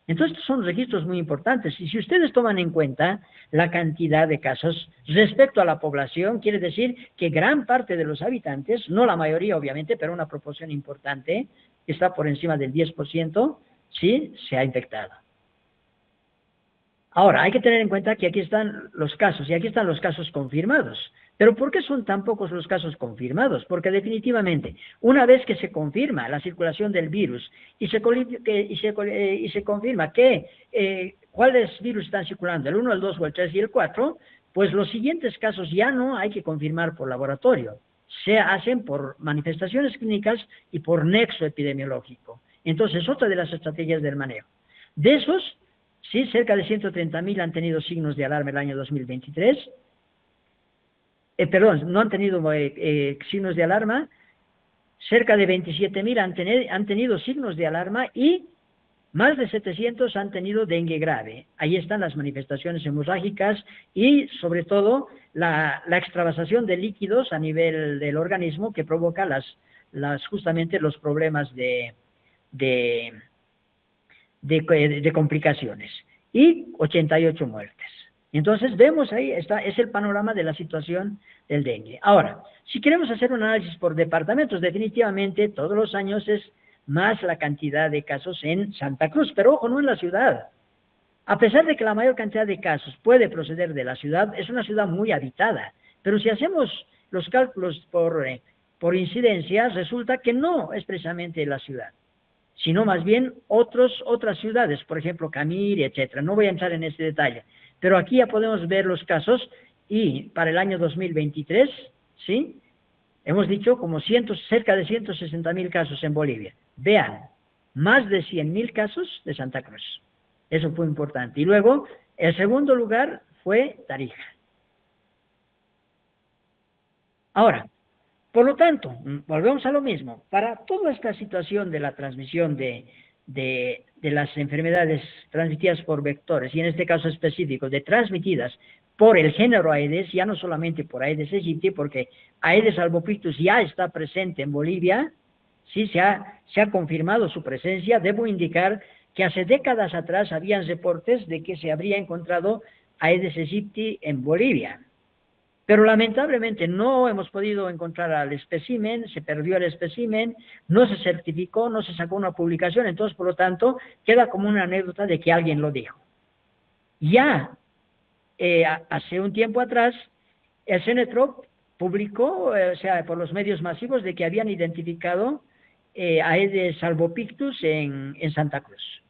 Entonces son registros muy importantes, y si ustedes toman en cuenta la cantidad de casos respecto a la población, quiere decir que gran parte de los habitantes, no la mayoría obviamente, pero una proporción importante, que está por encima del 10%, sí, se ha infectado. Ahora, hay que tener en cuenta que aquí están los casos, y aquí están los casos confirmados. Pero ¿por qué son tan pocos los casos confirmados? Porque definitivamente, una vez que se confirma la circulación del virus y se confirma cuáles virus están circulando, el 1, el 2 o el 3 y el 4, pues los siguientes casos ya no hay que confirmar por laboratorio. Se hacen por manifestaciones clínicas y por nexo epidemiológico. Entonces, otra de las estrategias del manejo. De esos, sí, cerca de 130.000 han tenido signos de alarma el año 2023. No han tenido signos de alarma. Cerca de 27.000 han tenido signos de alarma, y más de 700 han tenido dengue grave. Ahí están las manifestaciones hemorrágicas y, sobre todo, la extravasación de líquidos a nivel del organismo que provoca justamente los problemas de complicaciones, y 88 muertes. Entonces vemos ahí, es el panorama de la situación del dengue. Ahora, si queremos hacer un análisis por departamentos, definitivamente todos los años es más la cantidad de casos en Santa Cruz, pero ojo, no en la ciudad. A pesar de que la mayor cantidad de casos puede proceder de la ciudad, es una ciudad muy habitada, pero si hacemos los cálculos por incidencia, resulta que no es precisamente la ciudad, sino más bien otras ciudades, por ejemplo, Camiri, etcétera. No voy a entrar en este detalle, pero aquí ya podemos ver los casos, y para el año 2023, ¿sí? Hemos dicho como cerca de 160.000 casos en Bolivia. Vean, más de 100.000 casos de Santa Cruz. Eso fue importante. Y luego, el segundo lugar fue Tarija. Ahora, por lo tanto, volvemos a lo mismo. Para toda esta situación de la transmisión de las enfermedades transmitidas por vectores, y en este caso específico, de transmitidas por el género Aedes, ya no solamente por Aedes aegypti, porque Aedes albopictus ya está presente en Bolivia, sí, se ha confirmado su presencia. Debo indicar que hace décadas atrás habían reportes de que se habría encontrado Aedes aegypti en Bolivia. Pero lamentablemente no hemos podido encontrar al espécimen, se perdió el espécimen, no se certificó, no se sacó una publicación, entonces por lo tanto queda como una anécdota de que alguien lo dijo. Ya hace un tiempo atrás el CENETROP publicó, o sea, por los medios masivos, de que habían identificado Aedes albopictus en Santa Cruz.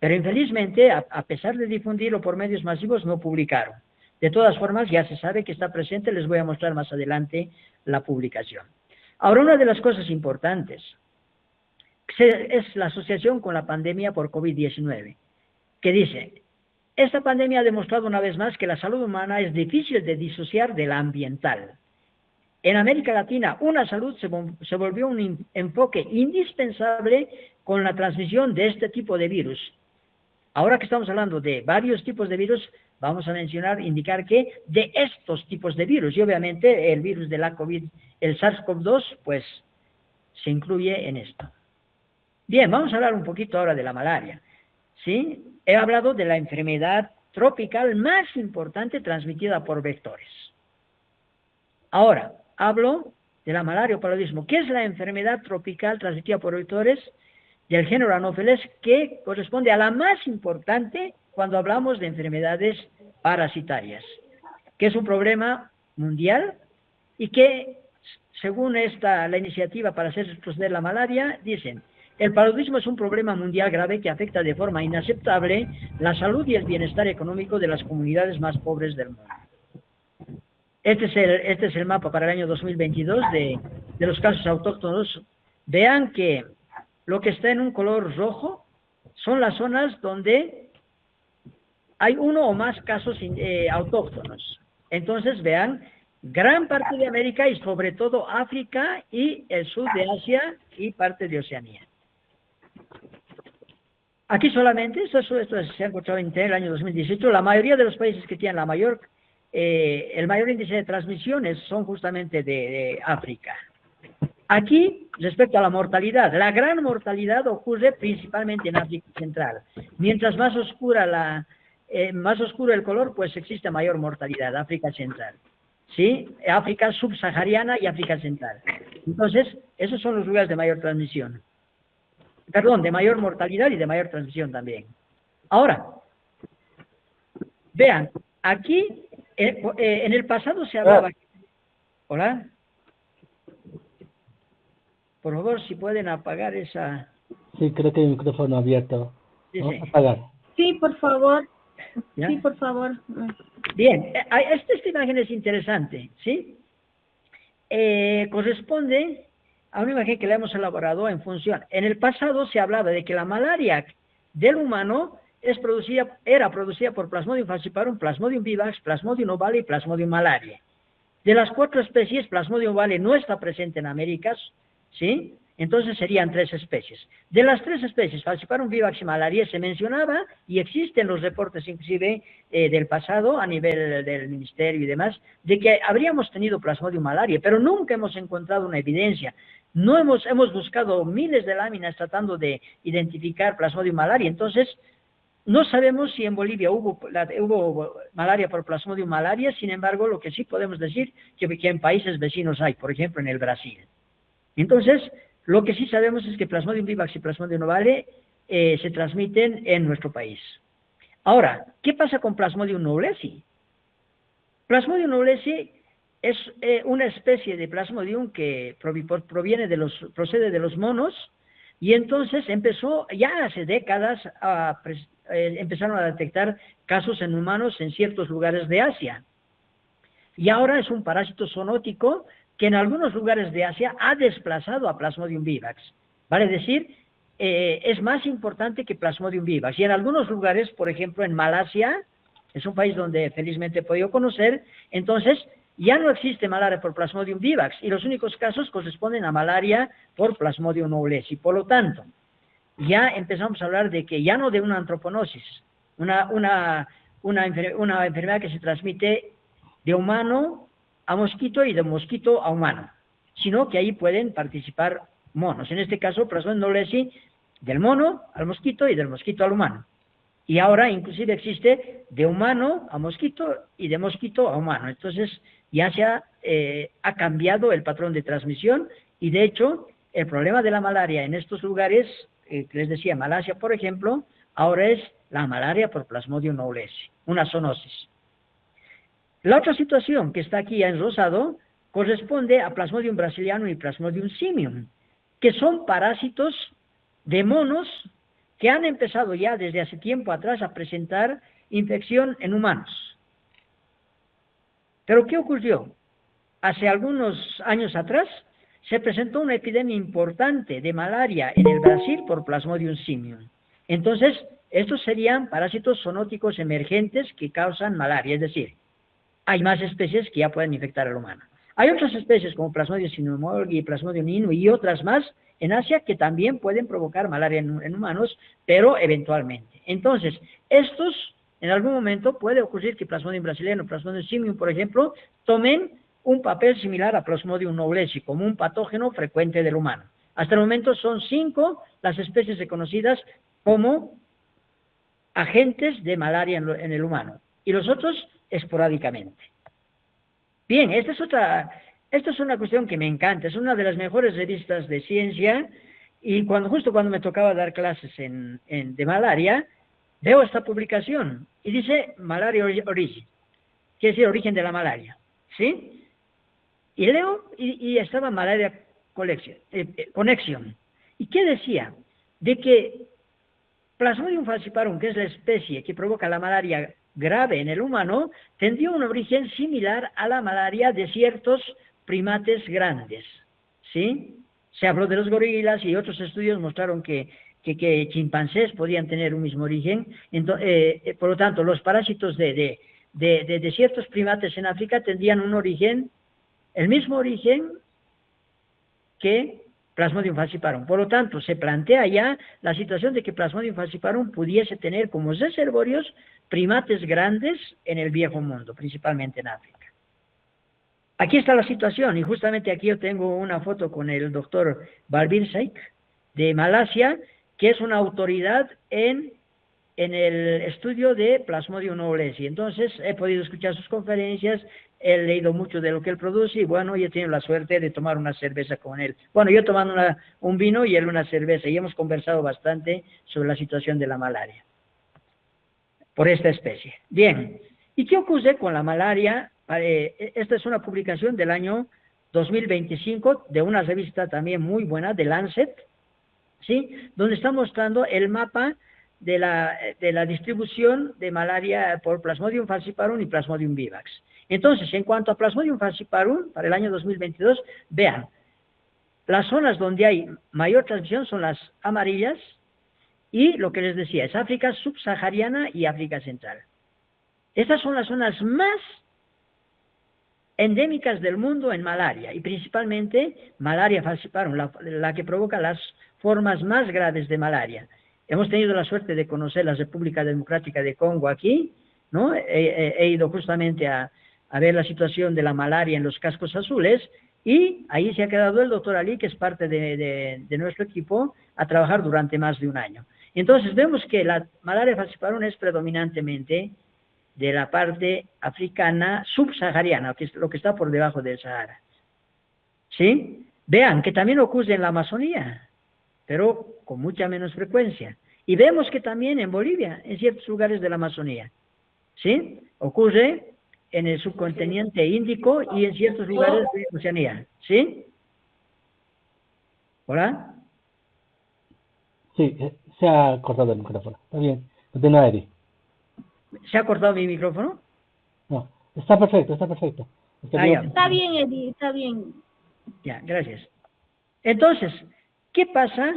Pero infelizmente, a pesar de difundirlo por medios masivos, no publicaron. De todas formas, ya se sabe que está presente, les voy a mostrar más adelante la publicación. Ahora, una de las cosas importantes es la asociación con la pandemia por COVID-19, que dice: esta pandemia ha demostrado una vez más que la salud humana es difícil de disociar de la ambiental. En América Latina, una salud se volvió un enfoque indispensable con la transmisión de este tipo de virus. Ahora que estamos hablando de varios tipos de virus, vamos a indicar que de estos tipos de virus, y obviamente el virus de la COVID, el SARS-CoV-2, pues se incluye en esto. Bien, vamos a hablar un poquito ahora de la malaria, ¿sí? He hablado de la enfermedad tropical más importante transmitida por vectores. Ahora, hablo de la malaria o paludismo. ¿Qué es la enfermedad tropical transmitida por vectores del género Anopheles, que corresponde a la más importante cuando hablamos de enfermedades parasitarias, que es un problema mundial y que, según la iniciativa para hacer suceder la malaria, dicen: el paludismo es un problema mundial grave que afecta de forma inaceptable la salud y el bienestar económico de las comunidades más pobres del mundo. Este es el mapa para el año 2022 de los casos autóctonos. Vean que lo que está en un color rojo son las zonas donde hay uno o más casos autóctonos. Entonces, vean, gran parte de América y sobre todo África y el sur de Asia y parte de Oceanía. Aquí solamente, esto se ha encontrado en el año 2018, la mayoría de los países que tienen el mayor índice de transmisiones son justamente de África. Aquí, respecto a la mortalidad, la gran mortalidad ocurre principalmente en África Central. Mientras más oscuro el color, pues existe mayor mortalidad, África Central. ¿Sí? África subsahariana y África Central. Entonces, esos son los lugares de mayor transmisión. Perdón, de mayor mortalidad y de mayor transmisión también. Ahora, vean, aquí, en el pasado se hablaba... ¿Hola? Por favor, si pueden apagar esa... Sí, creo que hay un micrófono abierto. Sí, Vamos sí. a apagar. Sí, por favor. ¿Ya? Sí, por favor. Bien, esta imagen es interesante, ¿sí? Corresponde a una imagen que la hemos elaborado en función. En el pasado se hablaba de que la malaria del humano era producida por Plasmodium falciparum, Plasmodium vivax, Plasmodium ovale y Plasmodium malariae. De las 4 especies, Plasmodium ovale no está presente en Américas, ¿sí? Entonces serían 3 especies. De las 3 especies, Falciparum vivax y malariae, se mencionaba, y existen los reportes inclusive del pasado a nivel del ministerio y demás, de que habríamos tenido Plasmodium malariae, pero nunca hemos encontrado una evidencia. No hemos buscado miles de láminas tratando de identificar Plasmodium malariae. Entonces, no sabemos si en Bolivia hubo malaria por Plasmodium malariae. Sin embargo, lo que sí podemos decir que en países vecinos hay, por ejemplo en el Brasil. Entonces, lo que sí sabemos es que Plasmodium vivax y Plasmodium ovale se transmiten en nuestro país. Ahora, ¿qué pasa con Plasmodium knowlesi? Plasmodium knowlesi es una especie de Plasmodium que procede de los monos, y entonces empezó, ya hace décadas, empezaron a detectar casos en humanos en ciertos lugares de Asia. Y ahora es un parásito zoonótico que en algunos lugares de Asia ha desplazado a Plasmodium vivax. Vale decir, es más importante que Plasmodium vivax. Y en algunos lugares, por ejemplo en Malasia, es un país donde felizmente he podido conocer, entonces ya no existe malaria por Plasmodium vivax, y los únicos casos corresponden a malaria por Plasmodium knowlesi. Por lo tanto, ya empezamos a hablar de que ya no de una antroponosis, una una enfermedad que se transmite de humano a mosquito y de mosquito a humano, sino que ahí pueden participar monos. En este caso, Plasmodium knowlesi del mono al mosquito y del mosquito al humano. Y ahora inclusive existe de humano a mosquito y de mosquito a humano. Entonces ya ha cambiado el patrón de transmisión y de hecho el problema de la malaria en estos lugares, que les decía, Malasia por ejemplo, ahora es la malaria por Plasmodium knowlesi, una zoonosis. La otra situación que está aquí en rosado corresponde a Plasmodium brasilianum y Plasmodium simium, que son parásitos de monos que han empezado ya desde hace tiempo atrás a presentar infección en humanos. Pero ¿qué ocurrió? Hace algunos años atrás se presentó una epidemia importante de malaria en el Brasil por Plasmodium simium. Entonces, estos serían parásitos zoonóticos emergentes que causan malaria, es decir, hay más especies que ya pueden infectar al humano. Hay otras especies como Plasmodium sinomorgi, Plasmodium inu y otras más en Asia que también pueden provocar malaria en humanos, pero eventualmente. Entonces, estos, en algún momento puede ocurrir que Plasmodium brasilianum, Plasmodium simium, por ejemplo, tomen un papel similar a Plasmodium knowlesi como un patógeno frecuente del humano. Hasta el momento son 5 las especies reconocidas como agentes de malaria en el humano y los otros esporádicamente. Bien, esta es una cuestión que me encanta, es una de las mejores revistas de ciencia y justo cuando me tocaba dar clases de malaria, veo esta publicación y dice Malaria Origin, quiere decir origen de la malaria, ¿sí? Y leo y estaba Malaria Connection. ¿Y qué decía? De que Plasmodium falciparum, que es la especie que provoca la malaria grave en el humano, tendría un origen similar a la malaria de ciertos primates grandes, ¿sí? Se habló de los gorilas y otros estudios mostraron que chimpancés podían tener un mismo origen. Entonces, por lo tanto, los parásitos de ciertos primates en África tendrían un origen, el mismo origen que Plasmodium falciparum. Por lo tanto, se plantea ya la situación de que Plasmodium falciparum pudiese tener como reservorios primates grandes en el viejo mundo, principalmente en África. Aquí está la situación, y justamente aquí yo tengo una foto con el doctor Balbir Sheikh de Malasia, que es una autoridad en el estudio de Plasmodium knowlesi. Entonces, he podido escuchar sus conferencias, he leído mucho de lo que él produce, y bueno, yo he tenido la suerte de tomar una cerveza con él. Bueno, yo tomando un vino y él una cerveza, y hemos conversado bastante sobre la situación de la malaria por esta especie. Bien, ¿y qué ocurre con la malaria? Esta es una publicación del año 2025 de una revista también muy buena, de Lancet, ¿sí? Donde está mostrando el mapa de la distribución de malaria por Plasmodium falciparum y Plasmodium vivax. Entonces, en cuanto a Plasmodium falciparum, para el año 2022, vean, las zonas donde hay mayor transmisión son las amarillas, y lo que les decía, es África subsahariana y África central. Estas son las zonas más endémicas del mundo en malaria, y principalmente malaria falciparum, la que provoca las formas más graves de malaria. Hemos tenido la suerte de conocer la República Democrática de Congo aquí, ¿no? He ido justamente a ver la situación de la malaria en los cascos azules, y ahí se ha quedado el doctor Ali, que es parte de nuestro equipo, a trabajar durante más de un año. Entonces vemos que la malaria falciparum es predominantemente de la parte africana subsahariana, que es lo que está por debajo del Sahara. ¿Sí? Vean que también ocurre en la Amazonía, pero con mucha menos frecuencia. Y vemos que también en Bolivia, en ciertos lugares de la Amazonía, ¿sí? Ocurre en el subcontinente índico y en ciertos lugares de Oceanía, ¿sí? ¿Hola? Sí, se ha cortado el micrófono. Está bien. Continúa, Eddie. ¿Se ha cortado mi micrófono? No, está perfecto, está perfecto. Ya. Está bien, Eddie, está bien. Ya, gracias. Entonces, ¿qué pasa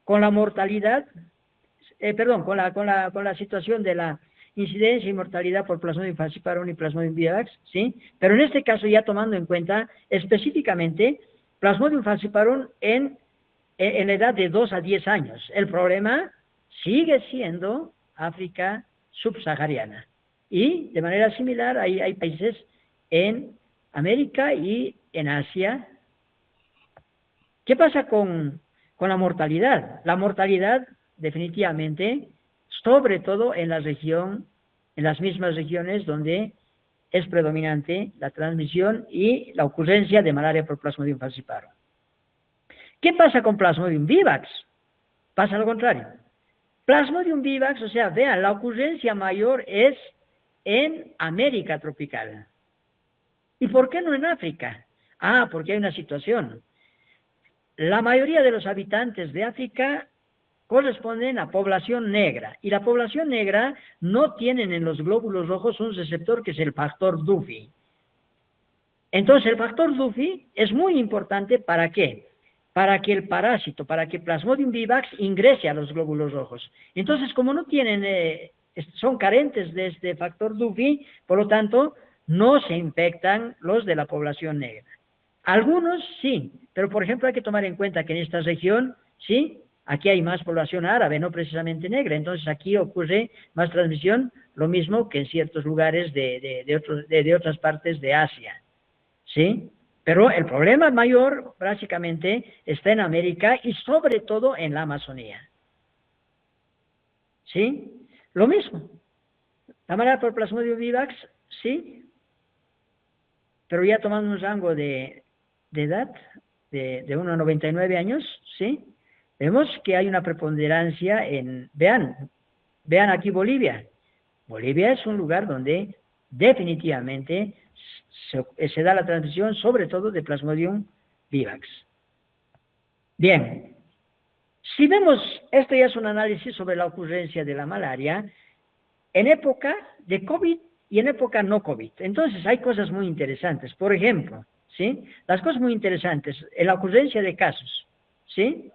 con la mortalidad? Con la situación de la incidencia y mortalidad por Plasmodium falciparum y Plasmodium vivax, ¿sí? Pero en este caso ya tomando en cuenta específicamente Plasmodium falciparum en la edad de 2 a 10 años. El problema sigue siendo África subsahariana Y de manera similar hay países en América y en Asia. ¿Qué pasa con la mortalidad? La mortalidad, definitivamente, sobre todo en las mismas regiones donde es predominante la transmisión y la ocurrencia de malaria por Plasmodium falciparum. ¿Qué pasa con Plasmodium vivax? Pasa lo contrario. Plasmodium vivax, o sea, vean, la ocurrencia mayor es en América tropical. ¿Y por qué no en África? Ah, porque hay una situación. La mayoría de los habitantes de África corresponden a población negra, y la población negra no tienen en los glóbulos rojos un receptor que es el factor Duffy. Entonces el factor Duffy es muy importante, ¿para qué? Para que el parásito, para que Plasmodium vivax ingrese a los glóbulos rojos. Entonces, como no tienen, son carentes de este factor Duffy, por lo tanto, no se infectan los de la población negra. Algunos sí, pero por ejemplo hay que tomar en cuenta que en esta región, sí, aquí hay más población árabe, no precisamente negra, entonces aquí ocurre más transmisión, lo mismo que en ciertos lugares de otras partes de Asia, ¿sí? Pero el problema mayor, básicamente, está en América y sobre todo en la Amazonía, ¿sí? Lo mismo, la malaria por Plasmodium vivax, sí, pero ya tomando un rango de edad de 1 a 99 años, ¿sí? Vemos que hay una preponderancia vean aquí Bolivia. Bolivia es un lugar donde definitivamente se da la transmisión, sobre todo de Plasmodium vivax. Bien, si vemos, esto ya es un análisis sobre la ocurrencia de la malaria en época de COVID y en época no COVID. Entonces hay cosas muy interesantes. Por ejemplo, ¿sí? Las cosas muy interesantes, en la ocurrencia de casos, ¿sí?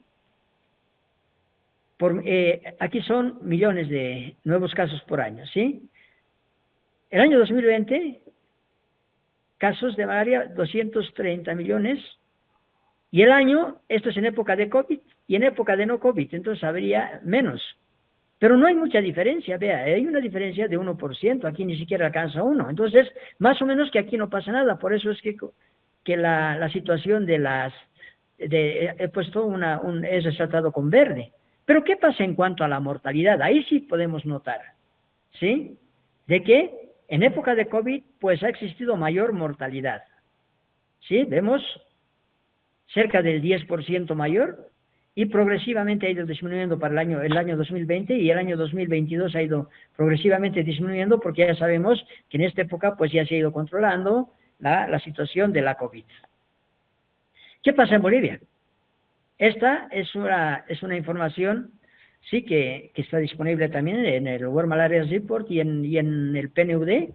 Aquí son millones de nuevos casos por año, ¿sí? El año 2020, casos de malaria, 230 millones, y el año, esto es en época de COVID y en época de no COVID, entonces habría menos. Pero no hay mucha diferencia, vea, hay una diferencia de 1%, aquí ni siquiera alcanza 1. Entonces, más o menos que aquí no pasa nada, por eso es que la situación he puesto es resaltado con verde. Pero ¿qué pasa en cuanto a la mortalidad? Ahí sí podemos notar, ¿sí? De que en época de COVID, pues ha existido mayor mortalidad, ¿sí? Vemos cerca del 10% mayor, y progresivamente ha ido disminuyendo para el año 2020, y el año 2022 ha ido progresivamente disminuyendo, porque ya sabemos que en esta época pues ya se ha ido controlando la situación de la COVID. ¿Qué pasa en Bolivia? Esta es una información, sí, que está disponible también en el World Malaria Report y en el PNUD,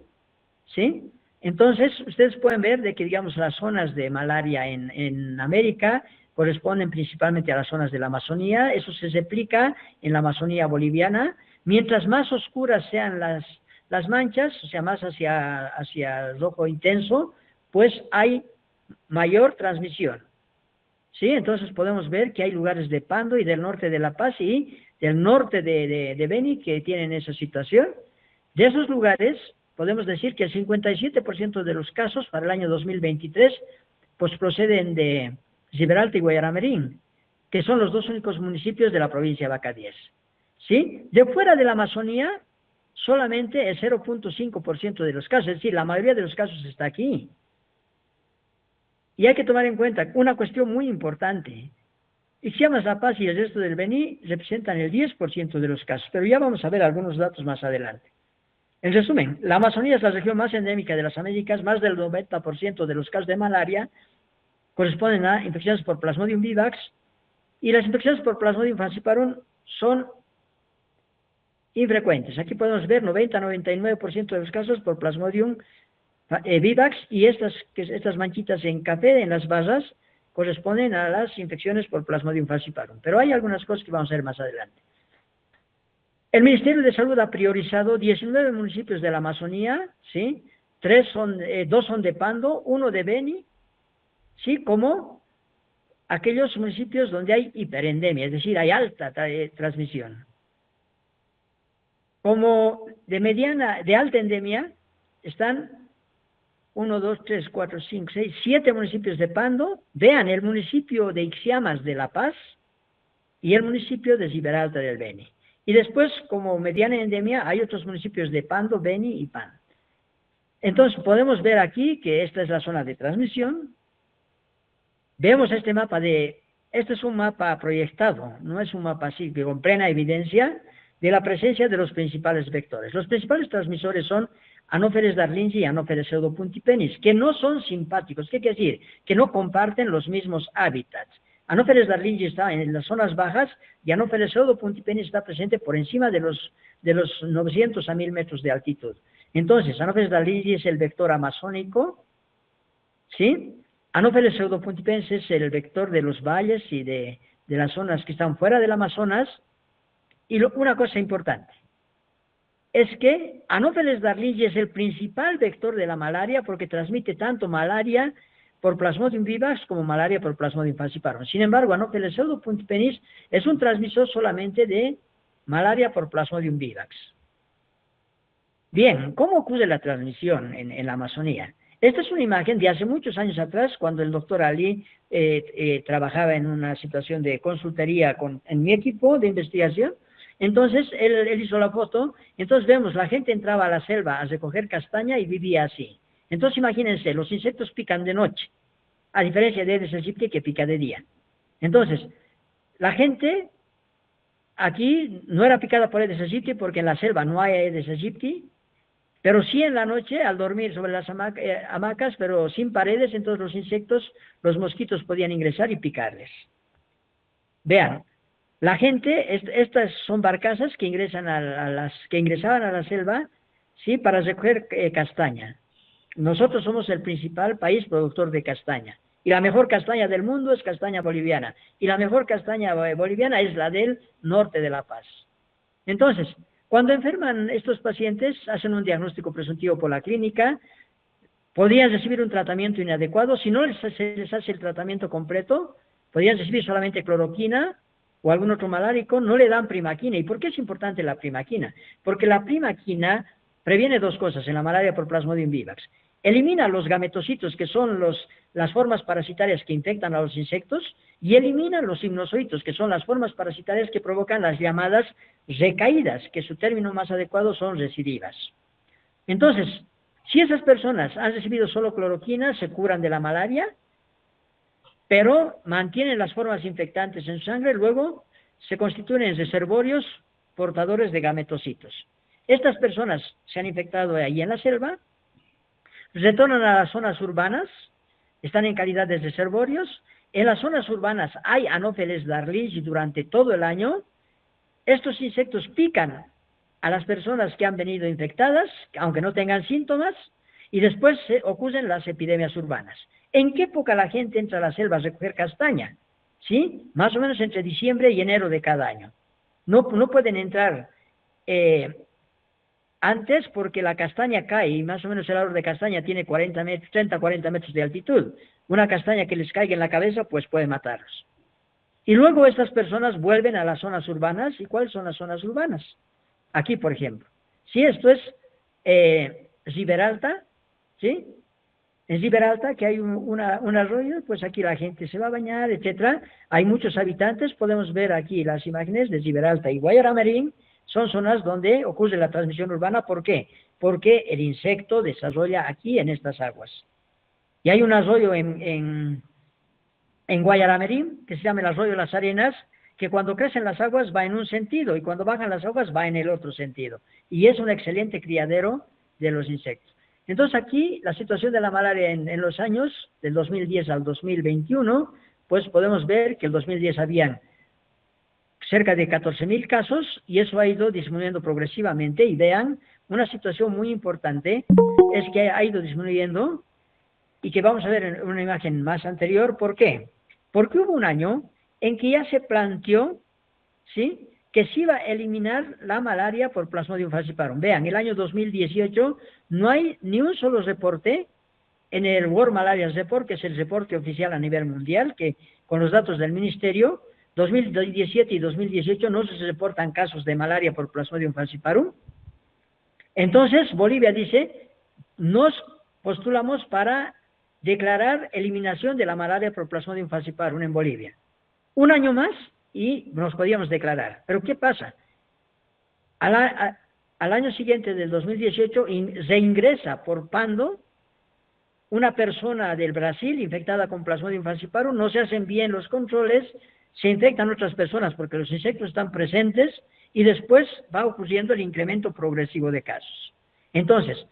¿sí? Entonces, ustedes pueden ver de que, digamos, las zonas de malaria en América corresponden principalmente a las zonas de la Amazonía. Eso se replica en la Amazonía boliviana. Mientras más oscuras sean las manchas, o sea, más hacia el rojo intenso, pues hay mayor transmisión, ¿sí? Entonces podemos ver que hay lugares de Pando y del norte de La Paz y del norte de Beni que tienen esa situación. De esos lugares, podemos decir que el 57% de los casos para el año 2023 pues proceden de Riberalta y Guayaramerín, que son los dos únicos municipios de la provincia de Vaca 10. ¿Sí? De fuera de la Amazonía, solamente el 0.5% de los casos, es decir, la mayoría de los casos está aquí. Y hay que tomar en cuenta una cuestión muy importante. Ixiamas, La Paz y el resto del Beni representan el 10% de los casos, pero ya vamos a ver algunos datos más adelante. En resumen, la Amazonía es la región más endémica de las Américas. Más del 90% de los casos de malaria corresponden a infecciones por Plasmodium vivax, y las infecciones por Plasmodium falciparum son infrecuentes. Aquí podemos ver 90-99% de los casos por Plasmodium vivax, y estas manchitas en café en las barras corresponden a las infecciones por Plasmodium falciparum. Pero hay algunas cosas que vamos a ver más adelante. El Ministerio de Salud ha priorizado 19 municipios de la Amazonía, ¿sí? 2 son de Pando, 1 de Beni, ¿sí? Como aquellos municipios donde hay hiperendemia, es decir, hay alta transmisión. Como de alta endemia, están 1, 2, 3, 4, 5, 6, 7 municipios de Pando. Vean, el municipio de Ixiamas de La Paz y el municipio de Ziberalta del Beni. Y después, como mediana endemia, hay otros municipios de Pando, Beni y Pan. Entonces, podemos ver aquí que esta es la zona de transmisión. Vemos este mapa este es un mapa proyectado, no es un mapa así, que con plena evidencia de la presencia de los principales vectores. Los principales transmisores son Anopheles darlingi y Anopheles pseudopuntipenis, que no son simpáticos. ¿Qué quiere decir? Que no comparten los mismos hábitats. Anopheles darlingi está en las zonas bajas y Anopheles pseudopuntipenis está presente por encima de los 900 a 1000 metros de altitud. Entonces, Anopheles darlingi es el vector amazónico, ¿sí? Anopheles pseudopuntipenis es el vector de los valles y de las zonas que están fuera del Amazonas. Y una cosa importante es que Anopheles darlingi es el principal vector de la malaria porque transmite tanto malaria por Plasmodium vivax como malaria por Plasmodium falciparum. Sin embargo, Anopheles pseudopuntipenis es un transmisor solamente de malaria por Plasmodium vivax. Bien, ¿cómo ocurre la transmisión en la Amazonía? Esta es una imagen de hace muchos años atrás, cuando el doctor Ali trabajaba en una situación de consultoría en mi equipo de investigación. Entonces, él hizo la foto, entonces vemos, la gente entraba a la selva a recoger castaña y vivía así. Entonces, imagínense, los insectos pican de noche, a diferencia de Aedes aegypti que pica de día. Entonces, la gente aquí no era picada por Aedes aegypti porque en la selva no hay Aedes aegypti, pero sí en la noche, al dormir sobre las hamacas, pero sin paredes, entonces los insectos, los mosquitos podían ingresar y picarles. Vean, la gente, estas son barcazas que ingresaban a la selva, ¿sí? Para recoger castaña. Nosotros somos el principal país productor de castaña. Y la mejor castaña del mundo es castaña boliviana. Y la mejor castaña boliviana es la del norte de La Paz. Entonces, cuando enferman estos pacientes, hacen un diagnóstico presuntivo por la clínica, podrían recibir un tratamiento inadecuado. Si no se les hace el tratamiento completo, podrían recibir solamente cloroquina o algún otro malárico, no le dan primaquina. ¿Y por qué es importante la primaquina? Porque la primaquina previene dos cosas en la malaria por Plasmodium vivax. Elimina los gametocitos, que son las formas parasitarias que infectan a los insectos, y elimina los hipnozoitos, que son las formas parasitarias que provocan las llamadas recaídas, que su término más adecuado son recidivas. Entonces, si esas personas han recibido solo cloroquina, se curan de la malaria, pero mantienen las formas infectantes en su sangre, luego se constituyen en reservorios portadores de gametocitos. Estas personas se han infectado ahí en la selva, retornan a las zonas urbanas, están en calidad de reservorios. En las zonas urbanas hay Anopheles darlingi durante todo el año. Estos insectos pican a las personas que han venido infectadas, aunque no tengan síntomas, y después ocurren las epidemias urbanas. ¿En qué época la gente entra a la selva a recoger castaña? ¿Sí? Más o menos entre diciembre y enero de cada año. No pueden entrar antes porque la castaña cae, y más o menos el árbol de castaña tiene 30-40 metros de altitud. Una castaña que les caiga en la cabeza, pues puede matarlos. Y luego estas personas vuelven a las zonas urbanas. ¿Y cuáles son las zonas urbanas? Aquí, por ejemplo. Si esto es Ziberalta, ¿sí? En Ziberalta, que hay un arroyo, pues aquí la gente se va a bañar, etcétera. Hay muchos habitantes, podemos ver aquí las imágenes de Ziberalta y Guayaramerín. Son zonas donde ocurre la transmisión urbana. ¿Por qué? Porque el insecto desarrolla aquí en estas aguas. Y hay un arroyo en Guayaramerín, que se llama el arroyo de las Arenas, que cuando crecen las aguas va en un sentido y cuando bajan las aguas va en el otro sentido. Y es un excelente criadero de los insectos. Entonces aquí la situación de la malaria en los años del 2010 al 2021, pues podemos ver que en el 2010 habían cerca de 14.000 casos y eso ha ido disminuyendo progresivamente. Y vean, una situación muy importante es que ha ido disminuyendo y que vamos a ver en una imagen más anterior. ¿Por qué? Porque hubo un año en que ya se planteó, ¿sí?, que se iba a eliminar la malaria por Plasmodium falciparum. Vean, el año 2018 no hay ni un solo reporte en el World Malaria Report, que es el reporte oficial a nivel mundial, que con los datos del Ministerio, 2017 y 2018 no se reportan casos de malaria por Plasmodium falciparum. Entonces, Bolivia dice, nos postulamos para declarar eliminación de la malaria por Plasmodium falciparum en Bolivia. Un año más y nos podíamos declarar. Pero ¿qué pasa? Al año siguiente del 2018 se ingresa por Pando una persona del Brasil infectada con Plasmodium falciparum, no se hacen bien los controles, se infectan otras personas porque los insectos están presentes y después va ocurriendo el incremento progresivo de casos. Entonces,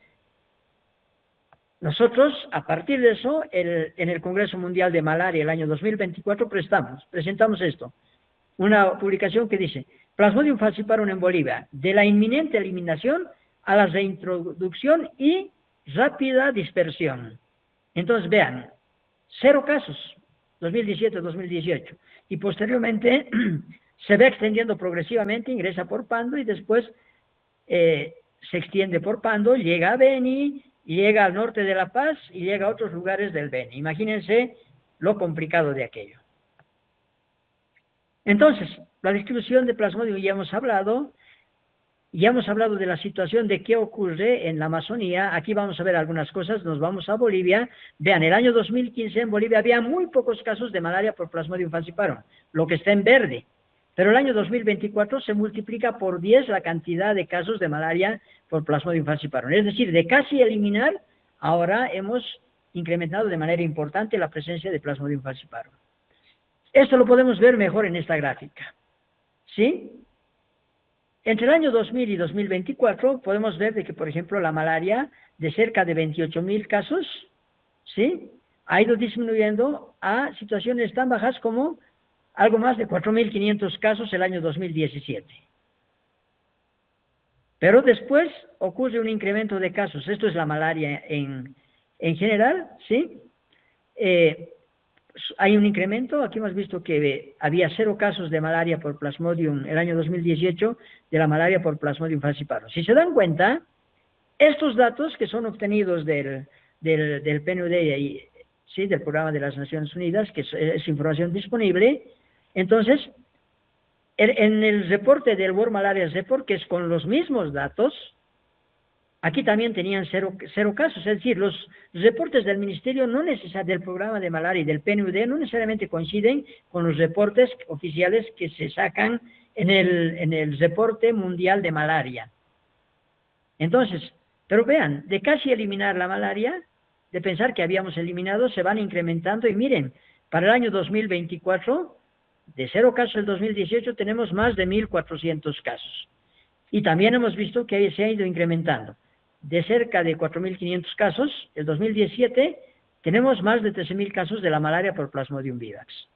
nosotros, a partir de eso, en el Congreso Mundial de Malaria el año 2024 presentamos esto, una publicación que dice, Plasmodium falciparum en Bolivia, de la inminente eliminación a la reintroducción y rápida dispersión. Entonces, vean, 0 casos, 2017-2018, y posteriormente se va extendiendo progresivamente, ingresa por Pando y después se extiende por Pando, llega a Beni, llega al norte de La Paz y llega a otros lugares del Beni. Imagínense lo complicado de aquello. Entonces, la distribución de Plasmodium ya hemos hablado de la situación de qué ocurre en la Amazonía. Aquí vamos a ver algunas cosas, nos vamos a Bolivia. Vean, el año 2015 en Bolivia había muy pocos casos de malaria por Plasmodium falciparum, lo que está en verde. Pero el año 2024 se multiplica por 10 la cantidad de casos de malaria por Plasmodium falciparum. Es decir, de casi eliminar, ahora hemos incrementado de manera importante la presencia de Plasmodium falciparum. Esto lo podemos ver mejor en esta gráfica. ¿Sí? Entre el año 2000 y 2024 podemos ver de que, por ejemplo, la malaria de cerca de 28.000 casos, ¿sí?, ha ido disminuyendo a situaciones tan bajas como algo más de 4.500 casos el año 2017. Pero después ocurre un incremento de casos. Esto es la malaria en general, ¿sí? Hay un incremento. Aquí hemos visto que había 0 casos de malaria por Plasmodium el año 2018, de la malaria por Plasmodium falciparum. Si se dan cuenta, estos datos que son obtenidos del PNUD y ¿sí?, del Programa de las Naciones Unidas, que es información disponible, entonces, en el reporte del World Malaria Report, que es con los mismos datos, aquí también tenían 0 casos, es decir, los reportes del Ministerio del Programa de Malaria y del PNUD no necesariamente coinciden con los reportes oficiales que se sacan en el reporte mundial de malaria. Entonces, pero vean, de casi eliminar la malaria, de pensar que habíamos eliminado, se van incrementando y miren, para el año 2024, de 0 casos el 2018 tenemos más de 1.400 casos. Y también hemos visto que se ha ido incrementando. De cerca de 4.500 casos, el 2017 tenemos más de 13.000 casos de la malaria por Plasmodium vivax.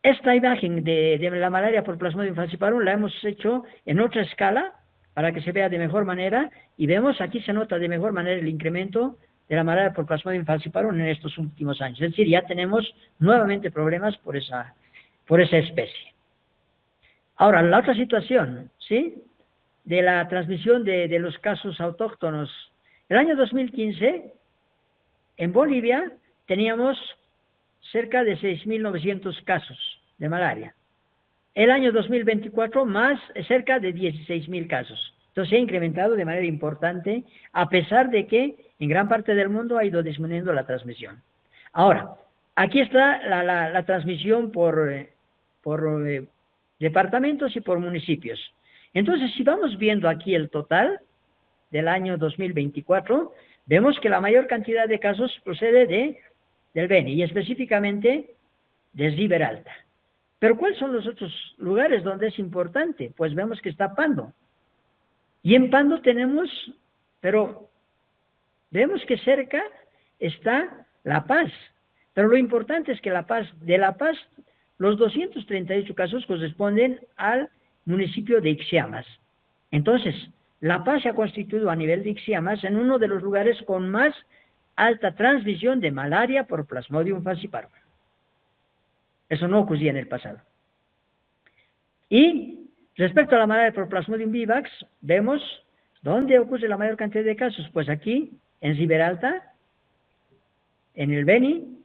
Esta imagen de la malaria por Plasmodium falciparum la hemos hecho en otra escala para que se vea de mejor manera y vemos aquí se nota de mejor manera el incremento de la malaria por Plasmodium falciparum en estos últimos años. Es decir, ya tenemos nuevamente problemas por esa especie. Ahora, la otra situación, ¿sí?, de la transmisión de los casos autóctonos. El año 2015, en Bolivia, teníamos cerca de 6.900 casos de malaria. El año 2024, cerca de 16.000 casos. Entonces, se ha incrementado de manera importante, a pesar de que en gran parte del mundo ha ido disminuyendo la transmisión. Ahora, aquí está la transmisión por departamentos y por municipios. Entonces, si vamos viendo aquí el total del año 2024, vemos que la mayor cantidad de casos procede del Beni, y específicamente de Riberalta. Pero ¿cuáles son los otros lugares donde es importante? Pues vemos que está Pando. Y en Pando pero vemos que cerca está La Paz. Pero lo importante es que de La Paz, los 238 casos corresponden al municipio de Ixiamas. Entonces, La Paz se ha constituido a nivel de Ixiamas en uno de los lugares con más alta transmisión de malaria por Plasmodium falciparum. Eso no ocurría en el pasado. Y respecto a la malaria por Plasmodium vivax, vemos dónde ocurre la mayor cantidad de casos. Pues aquí, en Riberalta, en el Beni,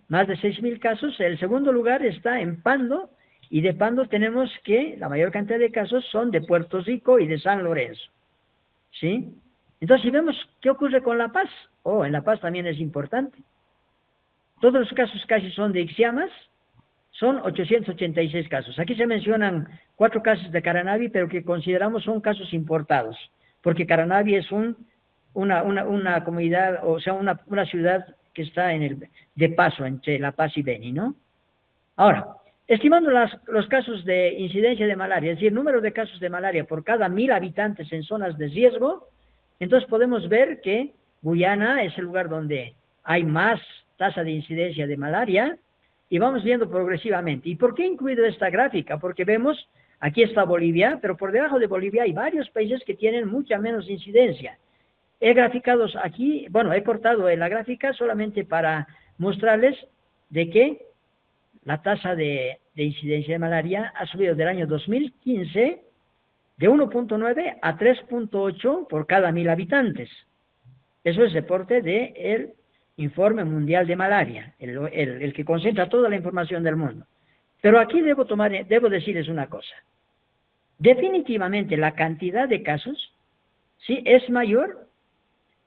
más de 6.000 casos. El segundo lugar está en Pando, y de Pando tenemos que la mayor cantidad de casos son de Puerto Rico y de San Lorenzo. ¿sí? Entonces, si vemos qué ocurre con La Paz, en La Paz también es importante. Todos los casos casi son de ixmiamas, son 886 casos. Aquí se mencionan 4 casos de Caranavi, pero que consideramos son casos importados, porque Caranavi es una comunidad, o sea, una ciudad que está de paso entre La Paz y Beni, ¿no? Ahora, estimando los casos de incidencia de malaria, es decir, número de casos de malaria por cada 1000 habitantes en zonas de riesgo, entonces podemos ver que Guyana es el lugar donde hay más tasa de incidencia de malaria, y vamos viendo progresivamente. ¿Y por qué he incluido esta gráfica? Porque vemos, aquí está Bolivia, pero por debajo de Bolivia hay varios países que tienen mucha menos incidencia. He graficado aquí, he cortado la gráfica solamente para mostrarles de que la tasa de incidencia de malaria ha subido del año 2015 de 1.9 a 3.8 por cada 1000 habitantes. Eso es reporte del Informe Mundial de Malaria, el que concentra toda la información del mundo. Pero aquí debo decirles una cosa. Definitivamente la cantidad de casos, sí, es mayor.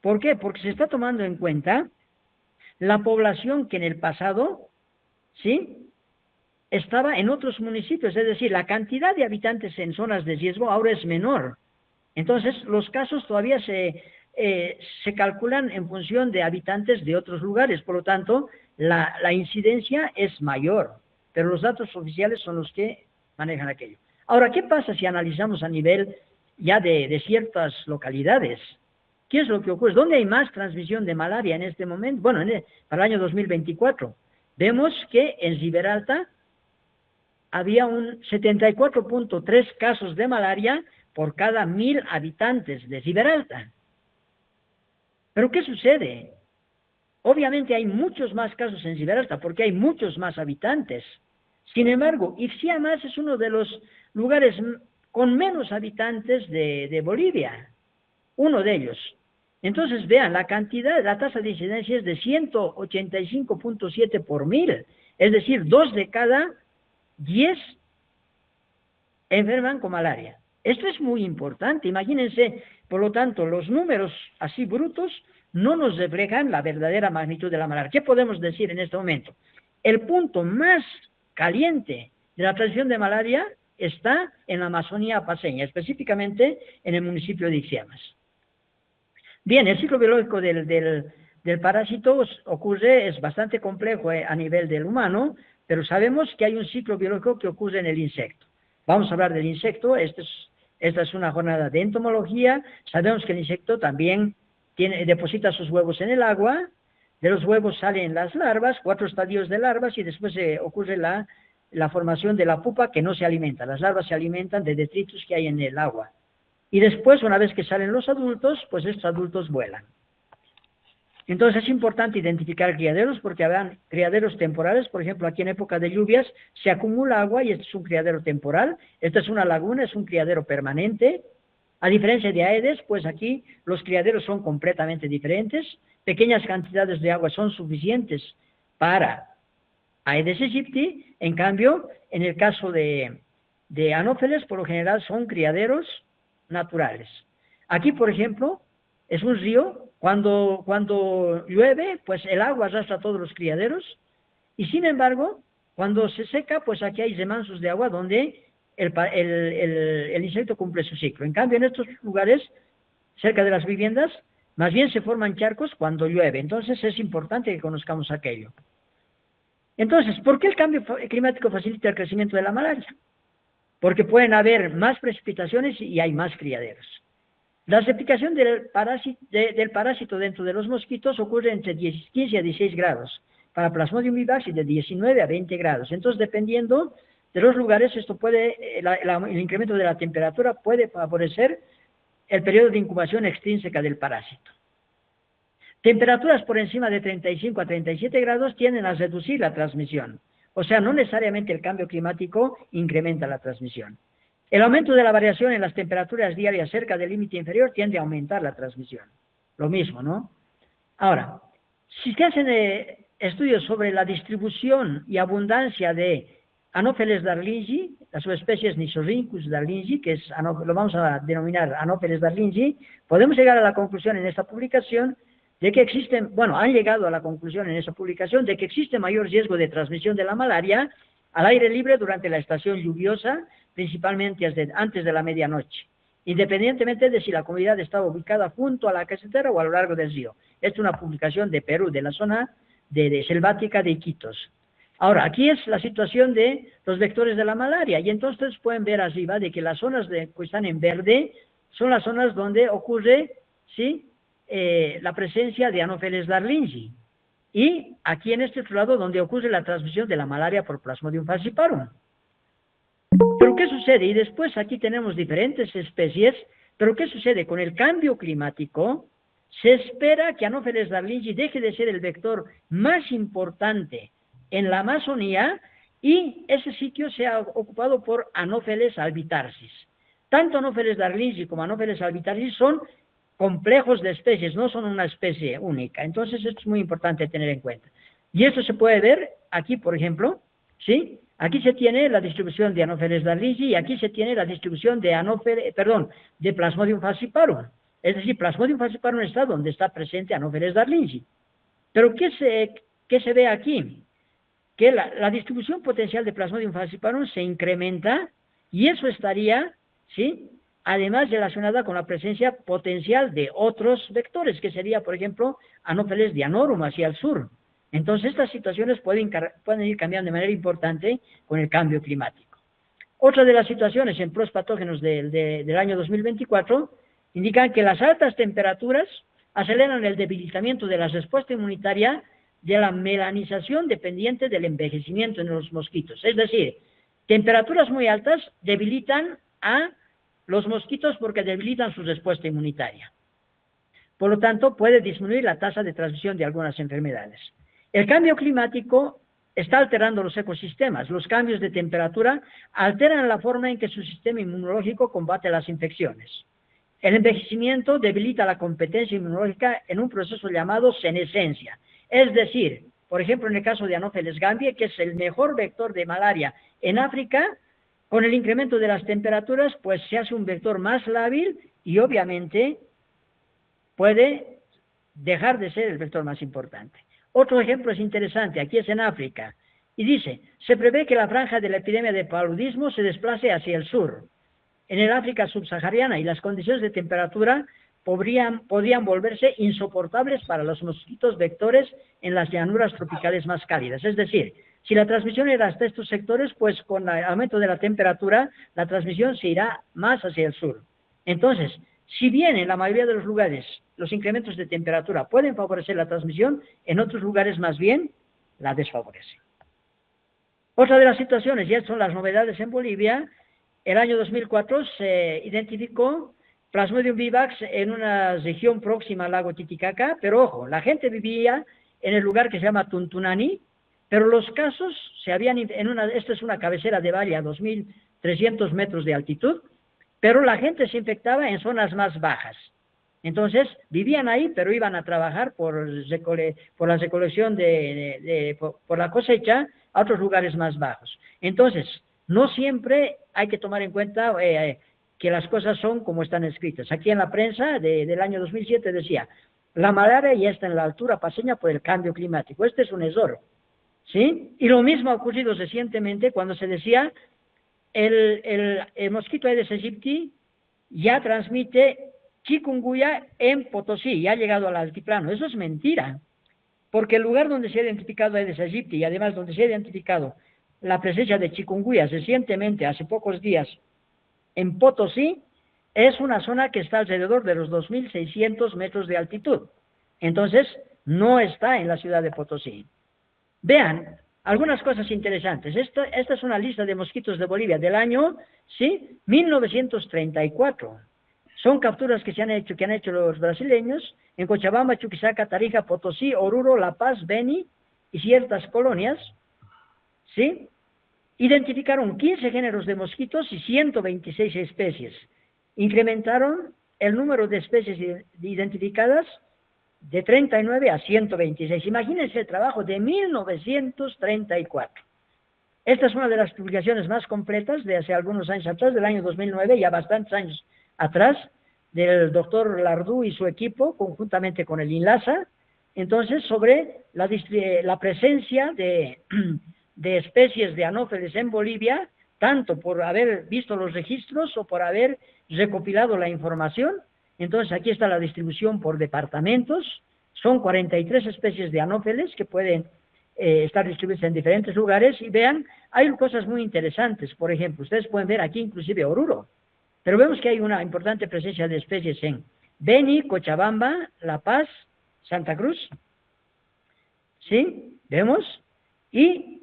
¿Por qué? Porque se está tomando en cuenta la población que en el pasado, sí, estaba en otros municipios, es decir, la cantidad de habitantes en zonas de riesgo ahora es menor. Entonces, los casos todavía se calculan en función de habitantes de otros lugares, por lo tanto, la incidencia es mayor, pero los datos oficiales son los que manejan aquello. Ahora, ¿qué pasa si analizamos a nivel ya de ciertas localidades? ¿Qué es lo que ocurre? ¿Dónde hay más transmisión de malaria en este momento? Bueno, para el año 2024, vemos que en Riberalta había un 74.3 casos de malaria por cada 1000 habitantes de Riberalta. ¿Pero qué sucede? Obviamente hay muchos más casos en Riberalta porque hay muchos más habitantes. Sin embargo, Ixmiamas es uno de los lugares con menos habitantes de Bolivia. Uno de ellos. Entonces, vean, la tasa de incidencia es de 185.7 por 1000. Es decir, 2 de cada 10 enferman con malaria. Esto es muy importante. Imagínense, por lo tanto, los números así brutos no nos reflejan la verdadera magnitud de la malaria. ¿Qué podemos decir en este momento? El punto más caliente de la transmisión de malaria está en la Amazonía paceña, específicamente en el municipio de Ixmiamas. Bien, el ciclo biológico del parásito es bastante complejo a nivel del humano, pero sabemos que hay un ciclo biológico que ocurre en el insecto. Vamos a hablar del insecto. Esta es una jornada de entomología. Sabemos que el insecto también deposita sus huevos en el agua. De los huevos salen las larvas, 4 estadios de larvas, y después ocurre la formación de la pupa, que no se alimenta. Las larvas se alimentan de detritus que hay en el agua. Y después, una vez que salen los adultos, pues estos adultos vuelan. Entonces es importante identificar criaderos, porque habrán criaderos temporales. Por ejemplo, aquí en época de lluvias se acumula agua y este es un criadero temporal. Esta es una laguna, es un criadero permanente. A diferencia de Aedes, pues aquí los criaderos son completamente diferentes. Pequeñas cantidades de agua son suficientes para Aedes aegypti. En cambio, en el caso de Anopheles, por lo general son criaderos naturales. Aquí, por ejemplo, es un río. Cuando llueve, pues el agua arrastra todos los criaderos, y sin embargo, cuando se seca, pues aquí hay remansos de agua donde el insecto cumple su ciclo. En cambio, en estos lugares, cerca de las viviendas, más bien se forman charcos cuando llueve. Entonces es importante que conozcamos aquello. Entonces, ¿por qué el cambio climático facilita el crecimiento de la malaria? Porque pueden haber más precipitaciones y hay más criaderos. La replicación del parásito dentro de los mosquitos ocurre entre 15 a 16 grados, para Plasmodium vivax y de 19 a 20 grados. Entonces, dependiendo de los lugares, el incremento de la temperatura puede favorecer el periodo de incubación extrínseca del parásito. Temperaturas por encima de 35 a 37 grados tienden a reducir la transmisión. O sea, no necesariamente el cambio climático incrementa la transmisión. El aumento de la variación en las temperaturas diarias cerca del límite inferior tiende a aumentar la transmisión. Lo mismo, ¿no? Ahora, si se hacen estudios sobre la distribución y abundancia de Anopheles darlingi, la subespecie es Nisorhynchus darlingi, que es, lo vamos a denominar Anopheles darlingi. Podemos llegar a la conclusión en esta publicación de que existen, bueno, han llegado a la conclusión en esa publicación de que existe mayor riesgo de transmisión de la malaria al aire libre durante la estación lluviosa, principalmente antes de la medianoche, independientemente de si la comunidad está ubicada junto a la carretera o a lo largo del río. Esta es una publicación de Perú, de la zona de selvática de Iquitos. Ahora, aquí es la situación de los vectores de la malaria, y entonces pueden ver arriba de que las zonas que están en verde son las zonas donde ocurre, ¿sí?, la presencia de Anopheles darlingi, y aquí en este otro lado donde ocurre la transmisión de la malaria por Plasmodium falciparum. Pero ¿qué sucede? Y después aquí tenemos diferentes especies, pero ¿qué sucede? Con el cambio climático se espera que Anopheles darlingi deje de ser el vector más importante en la Amazonía y ese sitio sea ocupado por Anopheles albitarsis. Tanto Anopheles darlingi como Anopheles albitarsis son complejos de especies, no son una especie única. Entonces esto es muy importante tener en cuenta. Y esto se puede ver aquí, por ejemplo, ¿sí? Aquí se tiene la distribución de Anopheles darlingi y aquí se tiene la distribución de de Plasmodium falciparum. Es decir, Plasmodium falciparum está donde está presente Anopheles darlingi. Pero ¿qué se ve aquí? Que la distribución potencial de Plasmodium falciparum se incrementa y eso estaría, ¿sí?, además relacionada con la presencia potencial de otros vectores, que sería, por ejemplo, Anopheles dianorum hacia el sur. Entonces, estas situaciones pueden ir cambiando de manera importante con el cambio climático. Otra de las situaciones en pros patógenos del año 2024 indican que las altas temperaturas aceleran el debilitamiento de la respuesta inmunitaria de la melanización dependiente del envejecimiento en los mosquitos. Es decir, temperaturas muy altas debilitan a los mosquitos porque debilitan su respuesta inmunitaria. Por lo tanto, puede disminuir la tasa de transmisión de algunas enfermedades. El cambio climático está alterando los ecosistemas. Los cambios de temperatura alteran la forma en que su sistema inmunológico combate las infecciones. El envejecimiento debilita la competencia inmunológica en un proceso llamado senescencia. Es decir, por ejemplo, en el caso de Anopheles gambiae, que es el mejor vector de malaria en África, con el incremento de las temperaturas, pues se hace un vector más lábil y obviamente puede dejar de ser el vector más importante. Otro ejemplo es interesante, aquí es en África, y dice, se prevé que la franja de la epidemia de paludismo se desplace hacia el sur, en el África subsahariana, y las condiciones de temperatura podrían volverse insoportables para los mosquitos vectores en las llanuras tropicales más cálidas. Es decir, si la transmisión era hasta estos sectores, pues con el aumento de la temperatura, la transmisión se irá más hacia el sur. Entonces, si bien en la mayoría de los lugares los incrementos de temperatura pueden favorecer la transmisión, en otros lugares más bien la desfavorecen. Otra de las situaciones, ya son las novedades en Bolivia, el año 2004 se identificó Plasmodium vivax en una región próxima al lago Titicaca, pero ojo, la gente vivía en el lugar que se llama Tuntunani, pero los casos se habían, esta es una cabecera de valle a 2.300 metros de altitud, pero la gente se infectaba en zonas más bajas. Entonces, vivían ahí, pero iban a trabajar por la recolección por la cosecha a otros lugares más bajos. Entonces, no siempre hay que tomar en cuenta que las cosas son como están escritas. Aquí en la prensa del año 2007 decía, la malaria ya está en la altura paseña por el cambio climático. Este es un error, ¿sí? Y lo mismo ha ocurrido recientemente cuando se decía, el mosquito Aedes aegypti ya transmite chikungunya en Potosí, ya ha llegado al altiplano. Eso es mentira, porque el lugar donde se ha identificado Aedes aegypti y además donde se ha identificado la presencia de chikungunya recientemente, hace pocos días, en Potosí, es una zona que está alrededor de los 2.600 metros de altitud. Entonces, no está en la ciudad de Potosí. Vean, algunas cosas interesantes. Esta es una lista de mosquitos de Bolivia del año, ¿sí?, 1934. Son capturas que han hecho los brasileños en Cochabamba, Chuquisaca, Tarija, Potosí, Oruro, La Paz, Beni y ciertas colonias, ¿sí? Identificaron 15 géneros de mosquitos y 126 especies. Incrementaron el número de especies identificadas de 39 a 126. Imagínense el trabajo de 1934. Esta es una de las publicaciones más completas de hace algunos años atrás, del año 2009, ya bastantes años atrás, del doctor Lardú y su equipo, conjuntamente con el INLASA, entonces, sobre la presencia de especies de anófeles en Bolivia, tanto por haber visto los registros o por haber recopilado la información. Entonces, aquí está la distribución por departamentos. Son 43 especies de anófeles que pueden estar distribuidas en diferentes lugares. Y vean, hay cosas muy interesantes. Por ejemplo, ustedes pueden ver aquí inclusive Oruro. Pero vemos que hay una importante presencia de especies en Beni, Cochabamba, La Paz, Santa Cruz. ¿Sí? ¿Vemos? Y,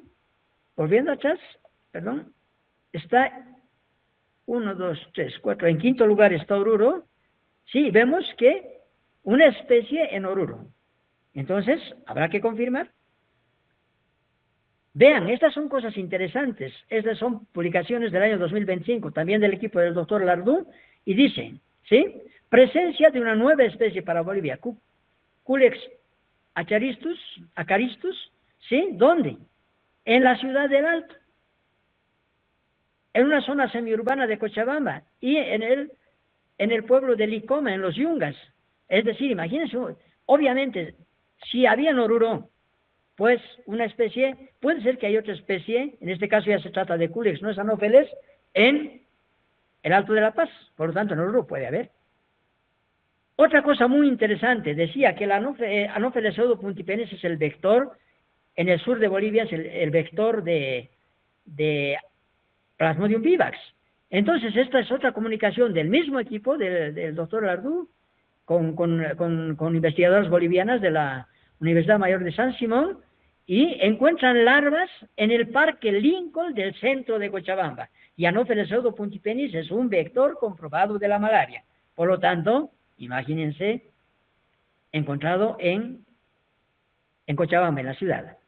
volviendo atrás, perdón, está 1, 2, 3, 4. En quinto lugar está Oruro. Sí, vemos que una especie en Oruro. Entonces, habrá que confirmar. Vean, estas son cosas interesantes. Estas son publicaciones del año 2025, también del equipo del doctor Lardú, y dicen, ¿sí? Presencia de una nueva especie para Bolivia, Culex acaristus, ¿sí? ¿Dónde? En la ciudad del Alto, en una zona semiurbana de Cochabamba, y en el pueblo de Licoma, en los Yungas. Es decir, imagínense, obviamente, si había en Oruro, pues una especie, puede ser que hay otra especie, en este caso ya se trata de Culex, no es anófeles, en el Alto de la Paz, por lo tanto en Oruro puede haber. Otra cosa muy interesante, decía que el Anopheles pseudopuntipenis es el vector, en el sur de Bolivia es el vector de Plasmodium vivax. Entonces esta es otra comunicación del mismo equipo, del doctor Lardú, con investigadoras bolivianas de la Universidad Mayor de San Simón, y encuentran larvas en el Parque Lincoln del centro de Cochabamba. Y Anopheles pseudopuntipenis es un vector comprobado de la malaria. Por lo tanto, imagínense, encontrado en Cochabamba, en la ciudad.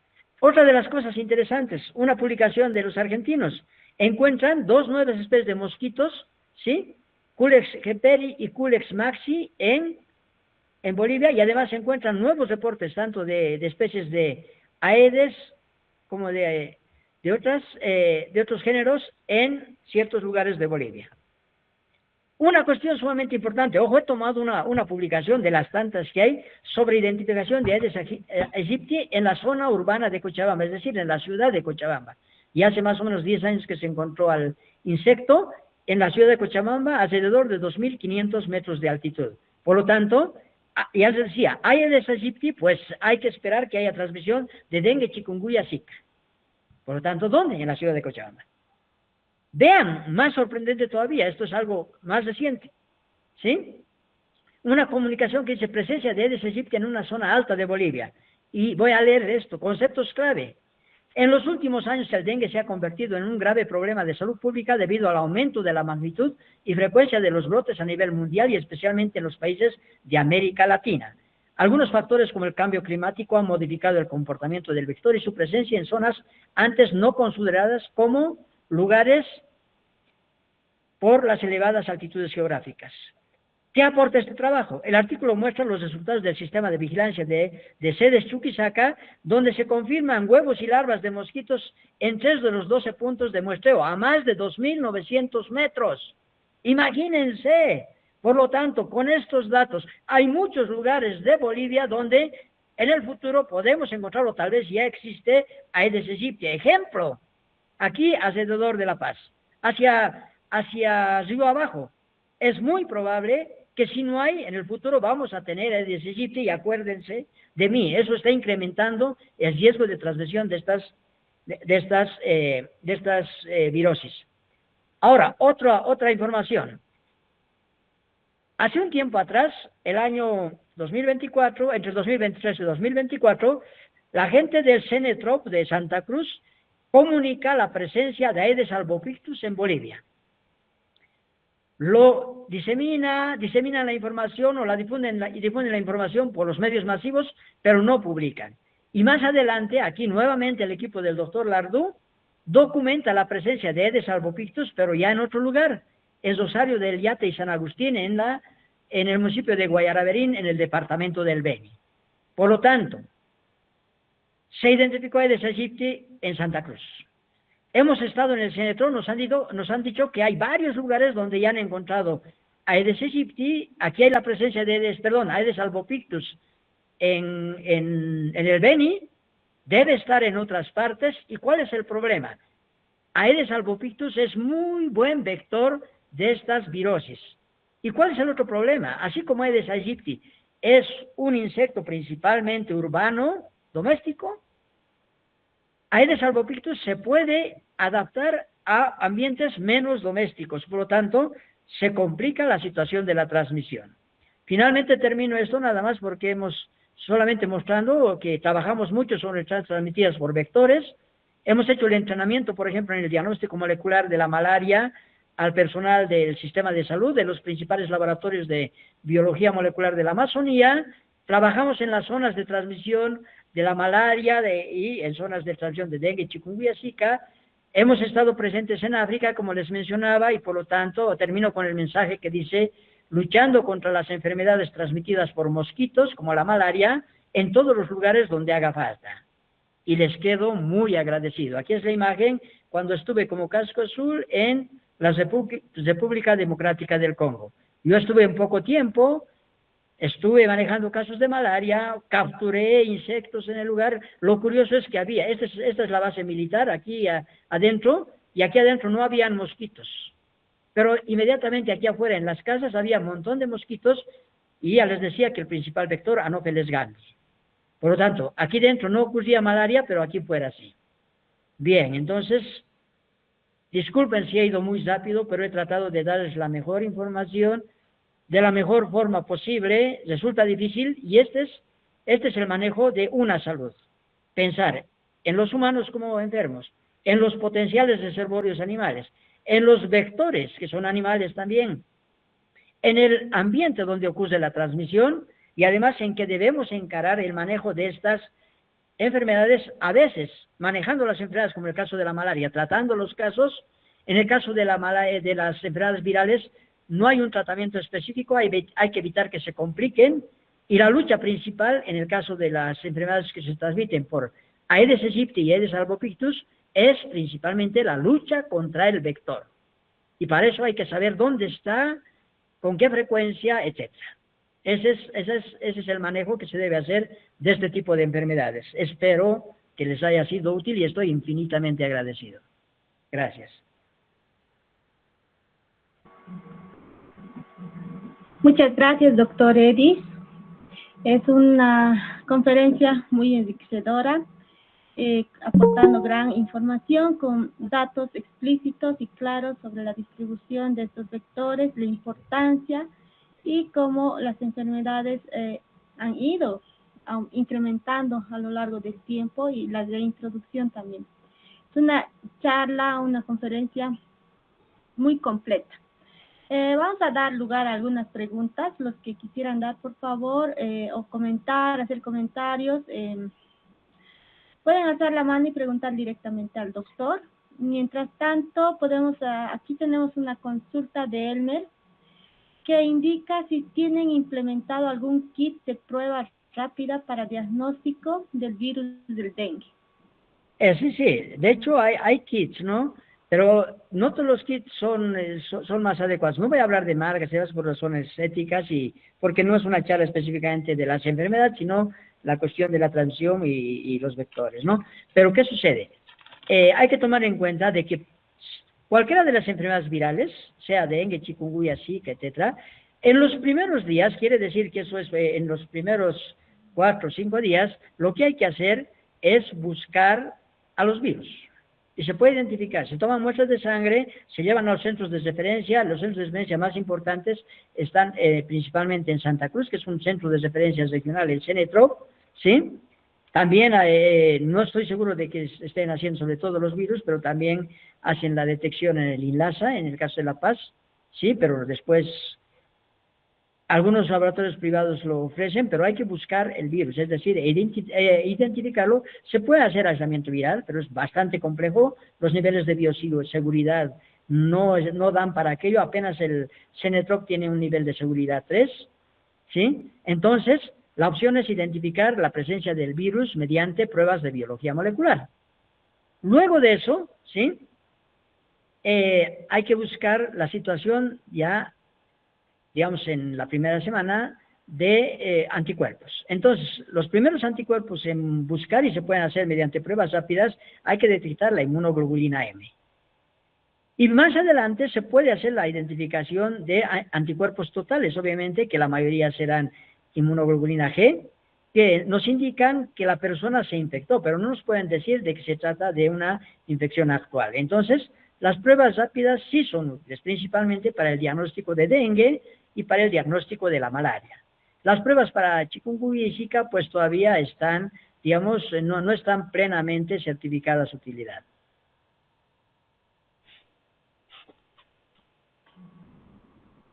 Otra de las cosas interesantes, una publicación de los argentinos, encuentran 2 nuevas especies de mosquitos, ¿sí? Culex geperi y Culex maxi en Bolivia, y además se encuentran nuevos reportes tanto de especies de Aedes como de otros géneros en ciertos lugares de Bolivia. Una cuestión sumamente importante, ojo, he tomado una publicación de las tantas que hay sobre identificación de Aedes aegypti en la zona urbana de Cochabamba, es decir, en la ciudad de Cochabamba. Y hace más o menos 10 años que se encontró al insecto en la ciudad de Cochabamba, alrededor de 2.500 metros de altitud. Por lo tanto, ya se decía, Aedes aegypti, pues hay que esperar que haya transmisión de dengue, chikungunya, zika. Por lo tanto, ¿dónde? En la ciudad de Cochabamba. Vean, más sorprendente todavía, esto es algo más reciente, ¿sí? Una comunicación que dice presencia de Aedes aegypti en una zona alta de Bolivia. Y voy a leer esto, conceptos clave. En los últimos años el dengue se ha convertido en un grave problema de salud pública debido al aumento de la magnitud y frecuencia de los brotes a nivel mundial y especialmente en los países de América Latina. Algunos factores como el cambio climático han modificado el comportamiento del vector y su presencia en zonas antes no consideradas como lugares por las elevadas altitudes geográficas. ¿Qué aporta este trabajo? El artículo muestra los resultados del sistema de vigilancia de sedes Chuquisaca, donde se confirman huevos y larvas de mosquitos en 3 de los 12 puntos de muestreo, a más de 2.900 metros. Imagínense. Por lo tanto, con estos datos, hay muchos lugares de Bolivia donde en el futuro podemos encontrarlo, tal vez ya existe Aedes aegypti. Ejemplo, aquí alrededor de La Paz, hacia río abajo. Es muy probable que si no hay, en el futuro vamos a tener Aedes aegypti, y acuérdense de mí, eso está incrementando el riesgo de transmisión de estas virosis. Ahora, otra información. Hace un tiempo atrás, el año 2024, entre 2023 y 2024, la gente del CENETROP de Santa Cruz comunica la presencia de Aedes albopictus en Bolivia. Lo disemina la información o difunden la información por los medios masivos, pero no publican. Y más adelante, aquí nuevamente el equipo del doctor Lardú documenta la presencia de Aedes albopictus, pero ya en otro lugar, en Rosario del Yate y San Agustín, en el municipio de Guayaraberín, en el departamento del Beni. Por lo tanto, se identificó Aedes aegypti en Santa Cruz. hemos estado en el Cenetro, nos han dicho que hay varios lugares donde ya han encontrado Aedes aegypti, aquí hay la presencia de Aedes albopictus en el Beni, debe estar en otras partes. ¿Y cuál es el problema? Aedes albopictus es muy buen vector de estas virosis. ¿Y cuál es el otro problema? Así como Aedes aegypti es un insecto principalmente urbano, doméstico, Aedes albopictus se puede adaptar a ambientes menos domésticos, por lo tanto, se complica la situación de la transmisión. Finalmente termino esto nada más porque hemos solamente mostrando que trabajamos mucho sobre transmitidas por vectores. Hemos hecho el entrenamiento, por ejemplo, en el diagnóstico molecular de la malaria al personal del sistema de salud, de los principales laboratorios de biología molecular de la Amazonía. Trabajamos en las zonas de transmisión de la malaria y en zonas de transmisión de dengue, chikungunya, zika. Hemos estado presentes en África, como les mencionaba, y por lo tanto termino con el mensaje que dice: luchando contra las enfermedades transmitidas por mosquitos, como la malaria, en todos los lugares donde haga falta. Y les quedo muy agradecido. Aquí es la imagen cuando estuve como casco azul en la República Democrática del Congo. Yo estuve un poco tiempo, estuve manejando casos de malaria, capturé insectos en el lugar. Lo curioso es que había, esta es la base militar, aquí adentro, y aquí adentro no habían mosquitos. Pero inmediatamente aquí afuera en las casas había un montón de mosquitos y ya les decía que el principal vector, Anopheles gallus. Por lo tanto, aquí dentro no ocurría malaria, pero aquí fuera sí. Bien, entonces, disculpen si he ido muy rápido, pero he tratado de darles la mejor información de la mejor forma posible. Resulta difícil y este es el manejo de una salud. Pensar en los humanos como enfermos, en los potenciales reservorios animales, en los vectores, que son animales también, en el ambiente donde ocurre la transmisión y además en que debemos encarar el manejo de estas enfermedades, a veces manejando las enfermedades como el caso de la malaria, tratando los casos. En el caso de las enfermedades virales no hay un tratamiento específico, hay que evitar que se compliquen, y la lucha principal en el caso de las enfermedades que se transmiten por Aedes aegypti y Aedes albopictus es principalmente la lucha contra el vector. Y para eso hay que saber dónde está, con qué frecuencia, etc. Ese es el manejo que se debe hacer de este tipo de enfermedades. Espero que les haya sido útil y estoy infinitamente agradecido. Gracias. Muchas gracias, doctor Eddy. Es una conferencia muy enriquecedora, aportando gran información con datos explícitos y claros sobre la distribución de estos vectores, la importancia y cómo las enfermedades han ido incrementando a lo largo del tiempo y la reintroducción también. Es una charla, una conferencia muy completa. Vamos a dar lugar a algunas preguntas. Los que quisieran dar, por favor, o comentar, hacer comentarios, pueden alzar la mano y preguntar directamente al doctor. Mientras tanto, aquí tenemos una consulta de Elmer que indica si tienen implementado algún kit de prueba rápida para diagnóstico del virus del dengue. Sí, de hecho hay kits, ¿no? Pero no todos los kits son más adecuados. No voy a hablar de marcas por razones éticas y porque no es una charla específicamente de las enfermedades, sino la cuestión de la transmisión y los vectores, ¿no? Pero ¿qué sucede? Hay que tomar en cuenta de que cualquiera de las enfermedades virales, sea dengue, chikungunya, zika, etcétera, en los primeros días, quiere decir que eso es en los primeros 4 o 5 días, lo que hay que hacer es buscar a los virus. Y se puede identificar, se toman muestras de sangre, se llevan a los centros de referencia. Los centros de referencia más importantes están principalmente en Santa Cruz, que es un centro de referencia regional, el Cenetro, ¿sí? También no estoy seguro de que estén haciendo sobre todo los virus, pero también hacen la detección en el INLASA, en el caso de La Paz, sí, pero después algunos laboratorios privados lo ofrecen, pero hay que buscar el virus, es decir, identificarlo. Se puede hacer aislamiento viral, pero es bastante complejo. Los niveles de bioseguridad no dan para aquello. Apenas el Cenetroc tiene un nivel de seguridad 3, ¿sí? Entonces, la opción es identificar la presencia del virus mediante pruebas de biología molecular. Luego de eso, ¿sí? Hay que buscar la situación ya, digamos, en la primera semana de anticuerpos. Entonces, los primeros anticuerpos en buscar, y se pueden hacer mediante pruebas rápidas, hay que detectar la inmunoglobulina M. Y más adelante se puede hacer la identificación de anticuerpos totales, obviamente, que la mayoría serán inmunoglobulina G, que nos indican que la persona se infectó, pero no nos pueden decir de que se trata de una infección actual. Entonces, las pruebas rápidas sí son útiles, principalmente para el diagnóstico de dengue y para el diagnóstico de la malaria. Las pruebas para chikungunya y Zika, pues todavía están, digamos, no están plenamente certificadas su utilidad.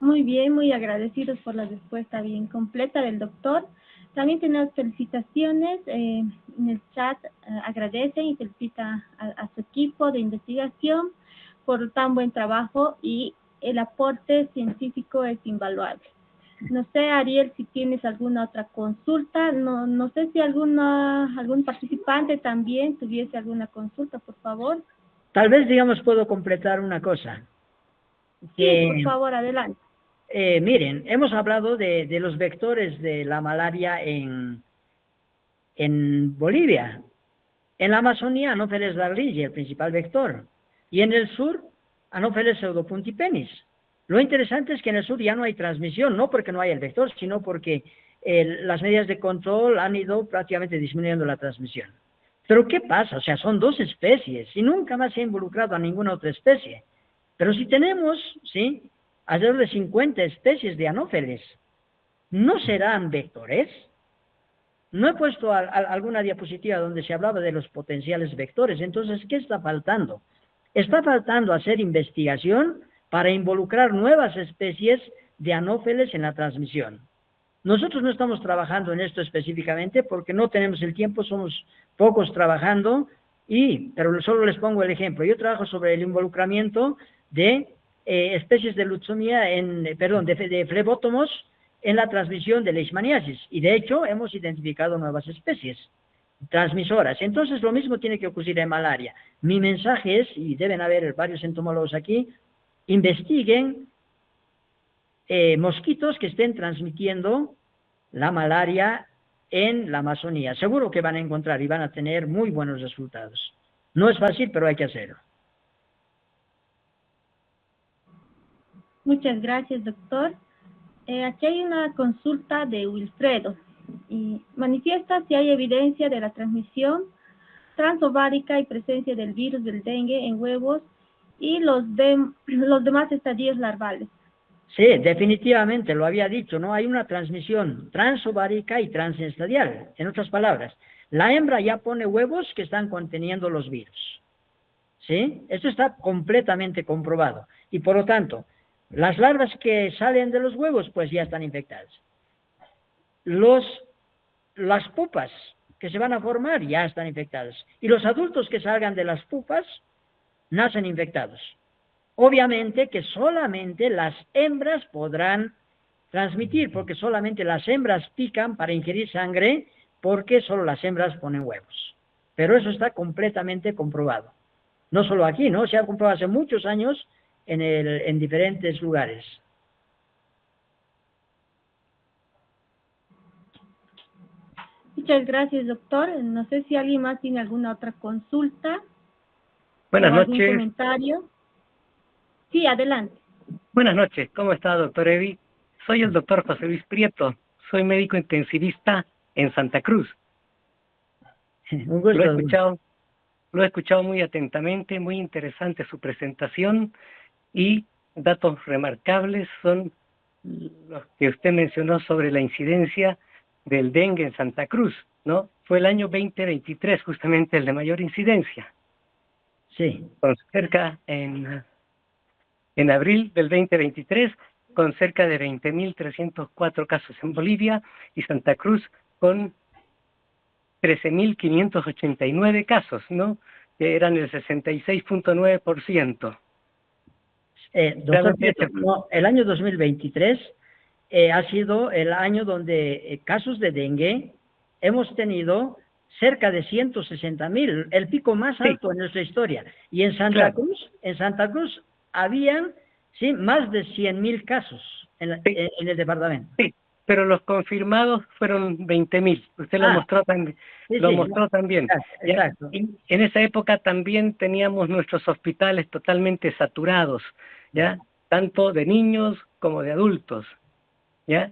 Muy bien, muy agradecidos por la respuesta bien completa del doctor. También tenemos felicitaciones en el chat, agradecen y felicitan a su equipo de investigación por tan buen trabajo y el aporte científico es invaluable. No sé, Ariel, si tienes alguna otra consulta, no sé si algún participante también tuviese alguna consulta, por favor. Tal vez, digamos, puedo completar una cosa. Sí, por favor, adelante. Miren, hemos hablado de los vectores de la malaria en Bolivia. En la Amazonía, Anopheles rarligi, el principal vector. Y en el sur, Anopheles pseudopuntipenis. Lo interesante es que en el sur ya no hay transmisión, no porque no haya el vector, sino porque las medidas de control han ido prácticamente disminuyendo la transmisión. Pero ¿qué pasa? O sea, son dos especies y nunca más se ha involucrado a ninguna otra especie. Pero si tenemos, ¿sí?, alrededor de 50 especies de anófeles, ¿no serán vectores? No he puesto alguna diapositiva donde se hablaba de los potenciales vectores. Entonces, ¿qué está faltando? Está faltando hacer investigación para involucrar nuevas especies de anófeles en la transmisión. Nosotros no estamos trabajando en esto específicamente porque no tenemos el tiempo, somos pocos trabajando, pero solo les pongo el ejemplo. Yo trabajo sobre el involucramiento de especies de Lutzomia, de flebótomos en la transmisión de leishmaniasis. Y de hecho hemos identificado nuevas especies transmisoras. Entonces lo mismo tiene que ocurrir en malaria. Mi mensaje es, y deben haber varios entomólogos aquí, investiguen mosquitos que estén transmitiendo la malaria en la Amazonía. Seguro que van a encontrar y van a tener muy buenos resultados. No es fácil, pero hay que hacerlo. Muchas gracias, doctor. Aquí hay una consulta de Wilfredo. Y manifiesta si hay evidencia de la transmisión transovárica y presencia del virus del dengue en huevos y los demás estadios larvales. Sí, definitivamente, lo había dicho, ¿no? Hay una transmisión transovárica y transestadial. En otras palabras, la hembra ya pone huevos que están conteniendo los virus. ¿Sí? Esto está completamente comprobado. Y por lo tanto, las larvas que salen de los huevos, pues ya están infectadas. Las pupas que se van a formar ya están infectadas. Y los adultos que salgan de las pupas nacen infectados. Obviamente que solamente las hembras podrán transmitir, porque solamente las hembras pican para ingerir sangre, porque solo las hembras ponen huevos. Pero eso está completamente comprobado. No solo aquí, ¿no? Se ha comprobado hace muchos años en diferentes lugares. Muchas gracias, doctor. No sé si alguien más tiene alguna otra consulta. Buenas o algún noches. Comentario. Sí, adelante. Buenas noches. ¿Cómo está, doctor Evi? Soy el doctor José Luis Prieto. Soy médico intensivista en Santa Cruz. Un gusto. Lo he escuchado muy atentamente, muy interesante su presentación y datos remarcables son los que usted mencionó sobre la incidencia del dengue en Santa Cruz, ¿no? Fue el año 2023 justamente el de mayor incidencia. Sí. Con cerca en abril del 2023, con cerca de 20.304 casos en Bolivia y Santa Cruz con 13.589 casos, ¿no? Que eran el 66.9%. Doctor Prieto, no, el año 2023 ha sido el año donde casos de dengue hemos tenido cerca de 160.000, el pico más Sí, alto en nuestra historia. Y en claro, Santa Cruz habían, sí, más de 100.000 casos sí, en el departamento. sí, pero los confirmados fueron 20.000. Usted lo Ah, mostró también, sí, lo sí, mostró también. exacto, ¿Ya? exacto. Y en esa época también teníamos nuestros hospitales totalmente saturados, ¿ya? Tanto de niños como de adultos, ¿ya?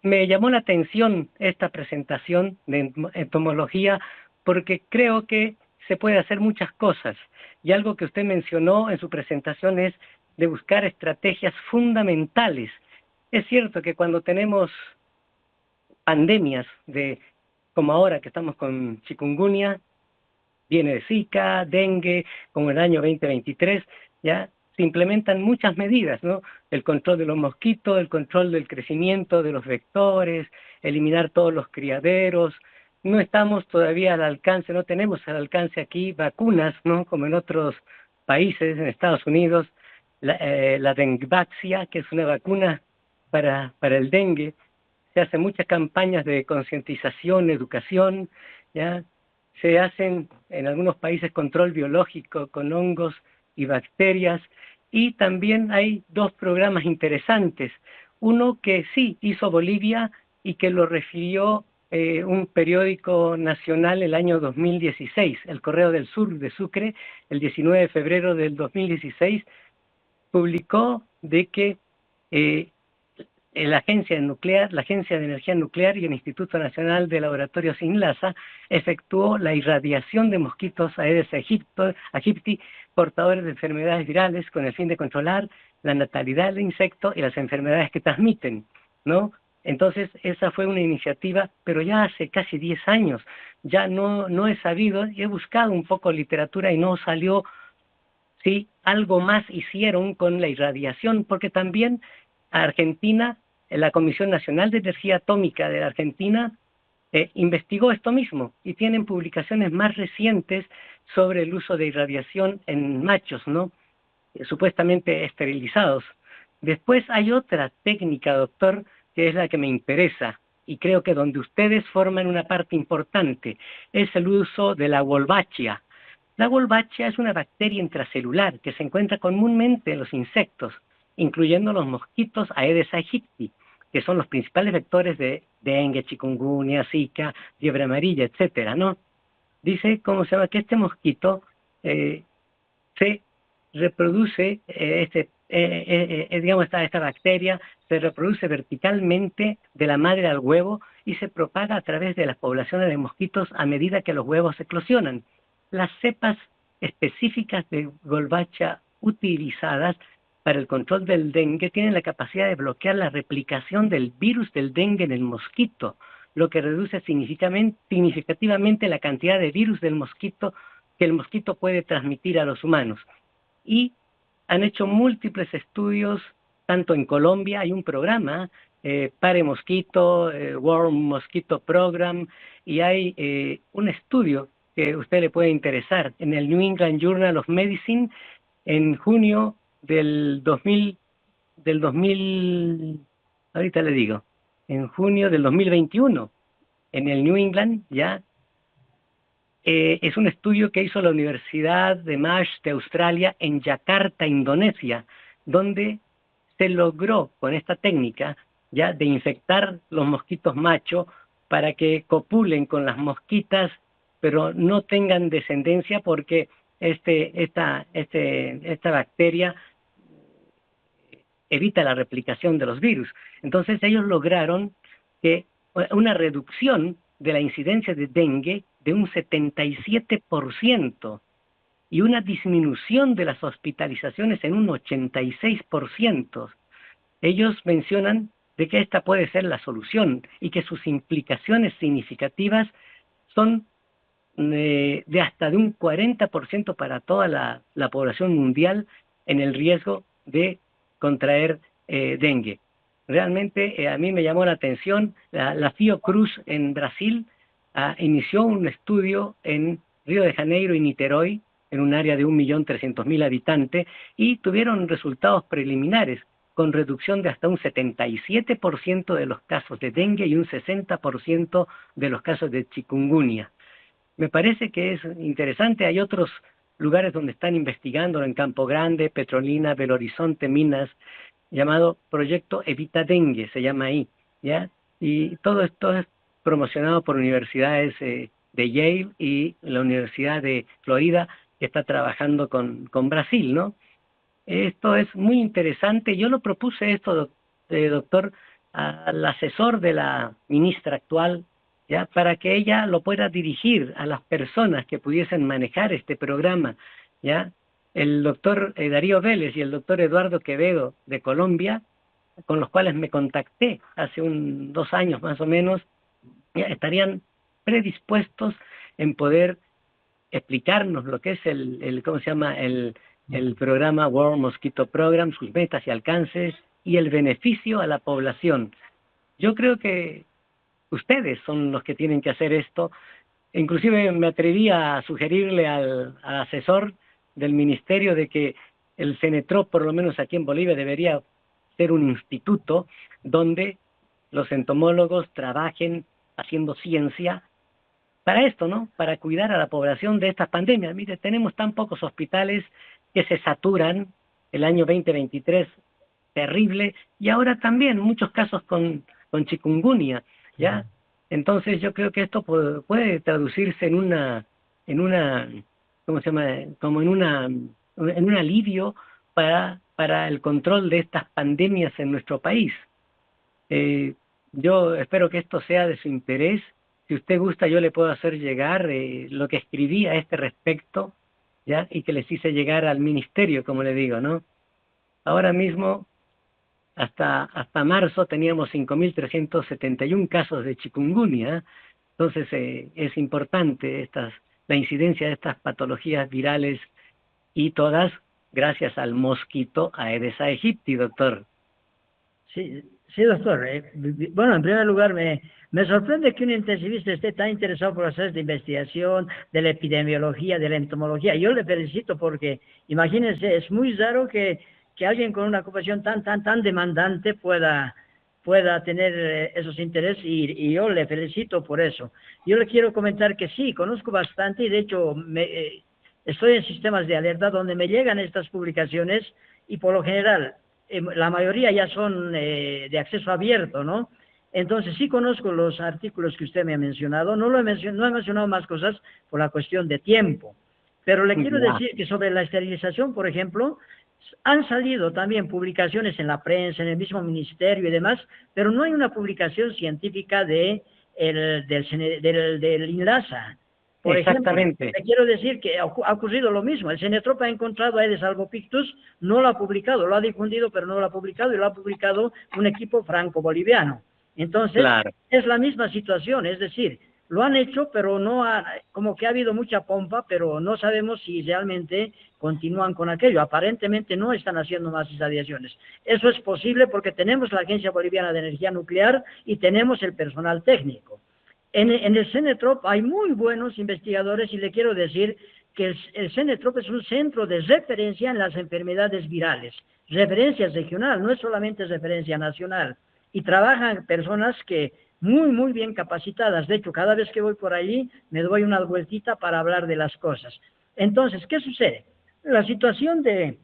Me llamó la atención esta presentación de entomología porque creo que se puede hacer muchas cosas. Y algo que usted mencionó en su presentación es de buscar estrategias fundamentales. Es cierto que cuando tenemos pandemias como ahora que estamos con chikungunya, viene de Zika, dengue, como en el año 2023, ya se implementan muchas medidas, ¿no? El control de los mosquitos, el control del crecimiento de los vectores, eliminar todos los criaderos. No estamos todavía al alcance, no tenemos al alcance aquí vacunas, ¿no? Como en otros países, en Estados Unidos, la Dengvaxia, que es una vacuna para el dengue. Se hacen muchas campañas de concientización, educación, ¿ya? Se hacen en algunos países control biológico con hongos y bacterias, y también hay dos programas interesantes. Uno que sí hizo Bolivia y que lo refirió un periódico nacional el año 2016, el Correo del Sur de Sucre, el 19 de febrero del 2016, publicó de que eh, la Agencia de Energía Nuclear y el Instituto Nacional de Laboratorios INLASA efectuó la irradiación de mosquitos Aedes aegypti, portadores de enfermedades virales, con el fin de controlar la natalidad del insecto y las enfermedades que transmiten, ¿no? Entonces, esa fue una iniciativa, pero ya hace casi 10 años. Ya no he sabido, y he buscado un poco literatura y no salió. Sí, algo más hicieron con la irradiación, porque también Argentina, la Comisión Nacional de Energía Atómica de la Argentina, investigó esto mismo y tienen publicaciones más recientes sobre el uso de irradiación en machos, ¿no? Supuestamente esterilizados. Después hay otra técnica, doctor, que es la que me interesa y creo que donde ustedes forman una parte importante, es el uso de la Wolbachia. La Wolbachia es una bacteria intracelular que se encuentra comúnmente en los insectos, incluyendo los mosquitos Aedes aegypti, que son los principales vectores de dengue, chikungunya, zika, fiebre amarilla, etcétera, ¿no? Dice, ¿cómo se llama? Que este mosquito se reproduce, digamos, esta bacteria se reproduce verticalmente de la madre al huevo y se propaga a través de las poblaciones de mosquitos a medida que los huevos eclosionan. Las cepas específicas de Wolbachia utilizadas para el control del dengue tienen la capacidad de bloquear la replicación del virus del dengue en el mosquito, lo que reduce significativamente la cantidad de virus del mosquito que el mosquito puede transmitir a los humanos. Y han hecho múltiples estudios, tanto en Colombia hay un programa, Pare Mosquito, Worm Mosquito Program, y hay un estudio que a usted le puede interesar en el New England Journal of Medicine en junio del 2000, ahorita le digo, en junio del 2021, en el New England ya. Es un estudio que hizo la Universidad de Monash de Australia en Yakarta, Indonesia, donde se logró con esta técnica ya de infectar los mosquitos macho para que copulen con las mosquitas, pero no tengan descendencia porque esta bacteria evita la replicación de los virus. Entonces ellos lograron que una reducción de la incidencia de dengue de un 77% y una disminución de las hospitalizaciones en un 86%. Ellos mencionan de que esta puede ser la solución y que sus implicaciones significativas son de hasta de un 40% para toda la población mundial en el riesgo de contraer dengue. Realmente a mí me llamó la atención, la Fiocruz en Brasil inició un estudio en Río de Janeiro y Niterói, en un área de 1.300.000 habitantes, y tuvieron resultados preliminares con reducción de hasta un 77% de los casos de dengue y un 60% de los casos de chikungunya. me parece que es interesante. Hay otros lugares donde están investigando, en Campo Grande, Petrolina, Belo Horizonte, Minas, llamado Proyecto Evita Dengue, se llama ahí, ¿ya? Y todo esto es promocionado por universidades de Yale y la Universidad de Florida, que está trabajando con Brasil, ¿no? Esto es muy interesante. Yo lo propuse esto, doctor, al asesor de la ministra actual, ¿ya? Para que ella lo pueda dirigir a las personas que pudiesen manejar este programa, ¿ya? El doctor Darío Vélez y el doctor Eduardo Quevedo de Colombia, con los cuales me contacté hace 2 años más o menos, ya estarían predispuestos en poder explicarnos lo que es ¿cómo se llama? El programa World Mosquito Program, sus metas y alcances y el beneficio a la población. Yo creo que ustedes son los que tienen que hacer esto. Inclusive me atreví a sugerirle al asesor del ministerio de que el CENETROP, por lo menos aquí en Bolivia, debería ser un instituto donde los entomólogos trabajen haciendo ciencia para esto, ¿no? Para cuidar a la población de estas pandemias. Mire, tenemos tan pocos hospitales que se saturan, el año 2023 terrible, y ahora también muchos casos con chikungunya, ¿ya? Entonces yo creo que esto puede traducirse en una, ¿cómo se llama? Como en un alivio para el control de estas pandemias en nuestro país. Yo espero que esto sea de su interés. Si usted gusta, yo le puedo hacer llegar lo que escribí a este respecto, ¿ya? Y que les hice llegar al ministerio, como le digo, ¿no? Ahora mismo, hasta marzo, teníamos 5.371 casos de chikungunya. Entonces, es importante la incidencia de estas patologías virales, y todas gracias al mosquito Aedes aegypti, doctor. Sí, sí, doctor. Bueno, en primer lugar, me sorprende que un intensivista esté tan interesado por hacer de investigación, de la epidemiología, de la entomología. Yo le felicito porque, imagínense, es muy raro que alguien con una ocupación tan demandante pueda tener esos intereses y yo le felicito por eso. Yo le quiero comentar que sí, conozco bastante y de hecho estoy en sistemas de alerta donde me llegan estas publicaciones y por lo general la mayoría ya son de acceso abierto, ¿no? Entonces sí conozco los artículos que usted me ha mencionado, no he mencionado más cosas por la cuestión de tiempo, pero le quiero decir que sobre la esterilización, por ejemplo, han salido también publicaciones en la prensa, en el mismo ministerio y demás, pero no hay una publicación científica del INLASA. Por Exactamente. ejemplo, le quiero decir que ha ocurrido lo mismo. El CENETROP ha encontrado a Aedes albopictus, no lo ha publicado, lo ha difundido, pero no lo ha publicado, y lo ha publicado un equipo franco-boliviano. Entonces, claro, es la misma situación, es decir, lo han hecho, pero como que ha habido mucha pompa, pero no sabemos si realmente continúan con aquello. Aparentemente no están haciendo más irradiaciones. Eso es posible porque tenemos la Agencia Boliviana de Energía Nuclear y tenemos el personal técnico. En el CENETROP hay muy buenos investigadores y le quiero decir que el CENETROP es un centro de referencia en las enfermedades virales. Referencia regional, no es solamente referencia nacional. Y trabajan personas que muy bien capacitadas. De hecho, cada vez que voy por allí me doy una vueltita para hablar de las cosas. Entonces, ¿qué sucede? La situación de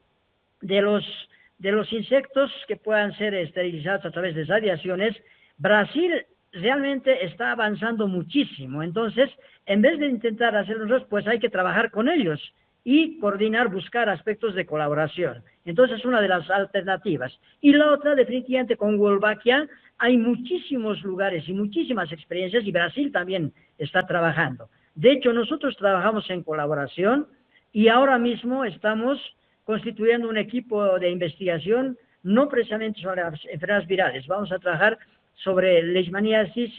los insectos que puedan ser esterilizados a través de radiaciones, Brasil realmente está avanzando muchísimo. Entonces, en vez de intentar hacerlos, pues hay que trabajar con ellos y coordinar, buscar aspectos de colaboración. Entonces, es una de las alternativas. Y la otra, definitivamente, con Wolbachia, hay muchísimos lugares y muchísimas experiencias, y Brasil también está trabajando. De hecho, nosotros trabajamos en colaboración y ahora mismo estamos constituyendo un equipo de investigación, no precisamente sobre las enfermedades virales. Vamos a trabajar sobre leishmaniasis,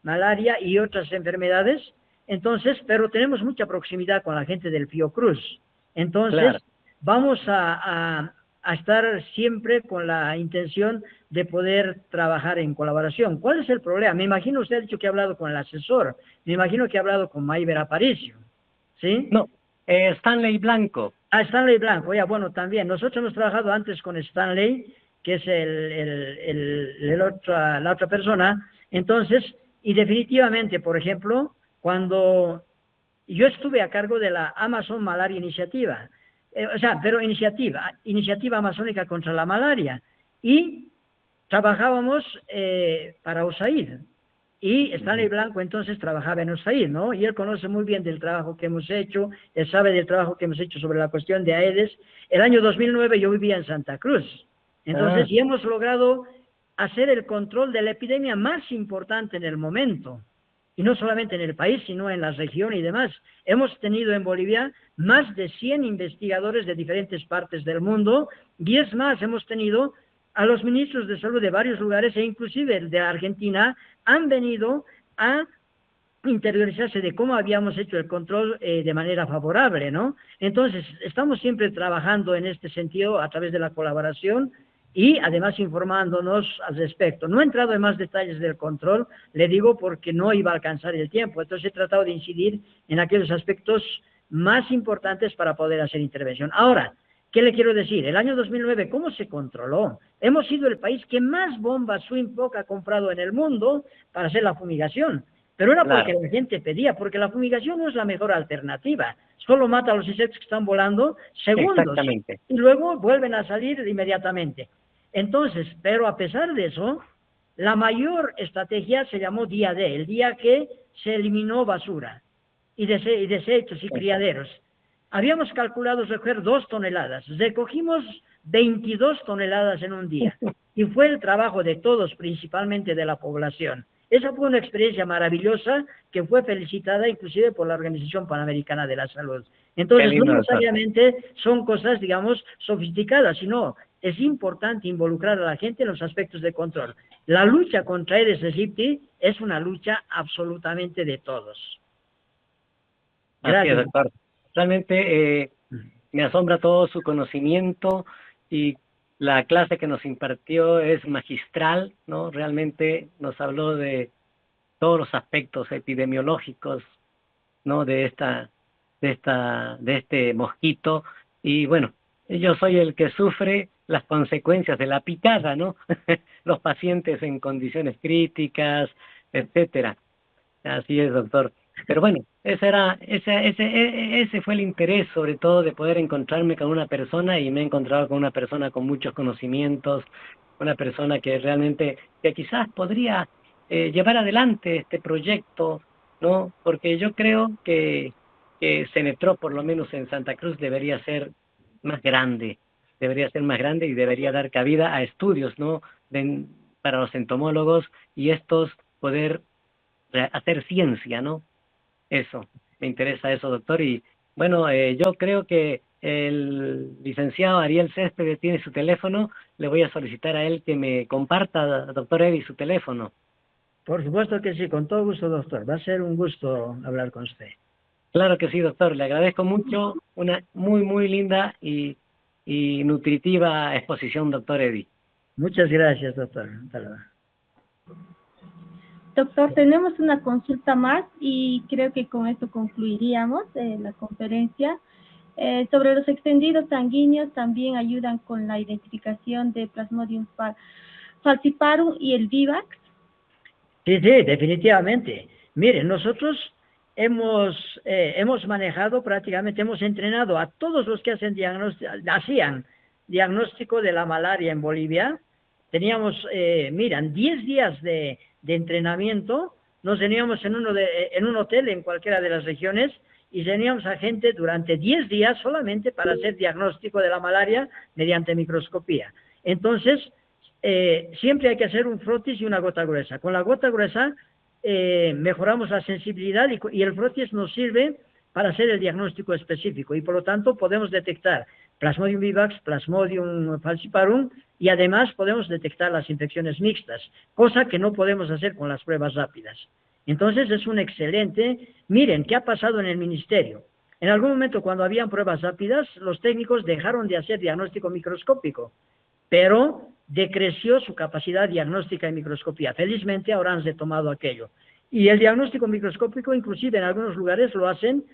malaria y otras enfermedades. Entonces, pero tenemos mucha proximidad con la gente del Fiocruz. Entonces, claro, vamos a estar siempre con la intención de poder trabajar en colaboración. ¿Cuál es el problema? Me imagino, usted ha dicho que ha hablado con el asesor, me imagino que ha hablado con Mayber Aparicio, ¿sí? No, Stanley Blanco. Ah, Stanley Blanco, ya, bueno, también. Nosotros hemos trabajado antes con Stanley, que es la otra persona. Entonces, y definitivamente, por ejemplo, cuando Y yo estuve a cargo de la Amazon Malaria Iniciativa, pero iniciativa amazónica contra la malaria. Y trabajábamos para USAID. Y Stanley Blanco entonces trabajaba en USAID, ¿no? Y él conoce muy bien del trabajo que hemos hecho, él sabe del trabajo que hemos hecho sobre la cuestión de Aedes. El año 2009 yo vivía en Santa Cruz. Entonces, y hemos logrado hacer el control de la epidemia más importante en el momento. Y no solamente en el país, sino en la región y demás. Hemos tenido en Bolivia más de 100 investigadores de diferentes partes del mundo, y es más, hemos tenido a los ministros de salud de varios lugares, e inclusive de Argentina, han venido a interiorizarse de cómo habíamos hecho el control de manera favorable, ¿no? Entonces, estamos siempre trabajando en este sentido a través de la colaboración y además informándonos al respecto. No he entrado en más detalles del control, le digo porque no iba a alcanzar el tiempo, entonces he tratado de incidir en aquellos aspectos más importantes para poder hacer intervención. Ahora, ¿qué le quiero decir? El año 2009, ¿cómo se controló? Hemos sido el país que más bombas Swinpoc ha comprado en el mundo para hacer la fumigación. Pero era porque la gente pedía, porque la fumigación no es la mejor alternativa. Solo mata a los insectos que están volando segundos. Y luego vuelven a salir inmediatamente. Entonces, pero a pesar de eso, la mayor estrategia se llamó Día D, el día que se eliminó basura y desechos y criaderos. Habíamos calculado recoger 2 toneladas, recogimos 22 toneladas en un día, y fue el trabajo de todos, principalmente de la población. Esa fue una experiencia maravillosa que fue felicitada inclusive por la Organización Panamericana de la Salud. Entonces, no necesariamente son cosas, digamos, sofisticadas, sino es importante involucrar a la gente en los aspectos de control. La lucha contra Aedes aegypti es una lucha absolutamente de todos. Gracias, doctor. Realmente me asombra todo su conocimiento y la clase que nos impartió es magistral, ¿no? Realmente nos habló de todos los aspectos epidemiológicos, ¿no? De este mosquito. Y bueno, yo soy el que sufre las consecuencias de la picada, ¿no? Los pacientes en condiciones críticas, etcétera. Así es, doctor. Pero bueno, ese fue el interés, sobre todo, de poder encontrarme con una persona, y me he encontrado con una persona con muchos conocimientos, una persona que realmente, que quizás podría llevar adelante este proyecto, ¿no? Porque yo creo que Cenetrop, por lo menos en Santa Cruz, debería ser más grande y debería dar cabida a estudios, ¿no? Para los entomólogos, y estos poder hacer ciencia, ¿no? Eso, me interesa eso, doctor. Y bueno, yo creo que el licenciado Ariel Céspedes tiene su teléfono. Le voy a solicitar a él que me comparta, doctor Eddy, su teléfono. Por supuesto que sí, con todo gusto, doctor. Va a ser un gusto hablar con usted. Claro que sí, doctor. Le agradezco mucho. Una muy, muy linda y nutritiva exposición, doctor Eddy. Muchas gracias, doctor. Hasta luego. Doctor, tenemos una consulta más y creo que con esto concluiríamos la conferencia. Sobre los extendidos sanguíneos, también ayudan con la identificación de Plasmodium falciparum y el vivax. Sí, definitivamente. Miren, nosotros hemos manejado prácticamente, hemos entrenado a todos los que hacían diagnóstico de la malaria en Bolivia. Teníamos, 10 días de entrenamiento. Nos teníamos en un hotel en cualquiera de las regiones, y teníamos a gente durante 10 días solamente para hacer diagnóstico de la malaria mediante microscopía. Entonces, siempre hay que hacer un frotis y una gota gruesa. Con la gota gruesa mejoramos la sensibilidad, y el frotis nos sirve para hacer el diagnóstico específico, y por lo tanto podemos detectar Plasmodium vivax, Plasmodium falciparum, y además podemos detectar las infecciones mixtas, cosa que no podemos hacer con las pruebas rápidas. Entonces es un excelente. Miren, ¿qué ha pasado en el ministerio? En algún momento, cuando habían pruebas rápidas, los técnicos dejaron de hacer diagnóstico microscópico, pero decreció su capacidad diagnóstica en microscopía. Felizmente ahora han retomado aquello. Y el diagnóstico microscópico, inclusive en algunos lugares, lo hacen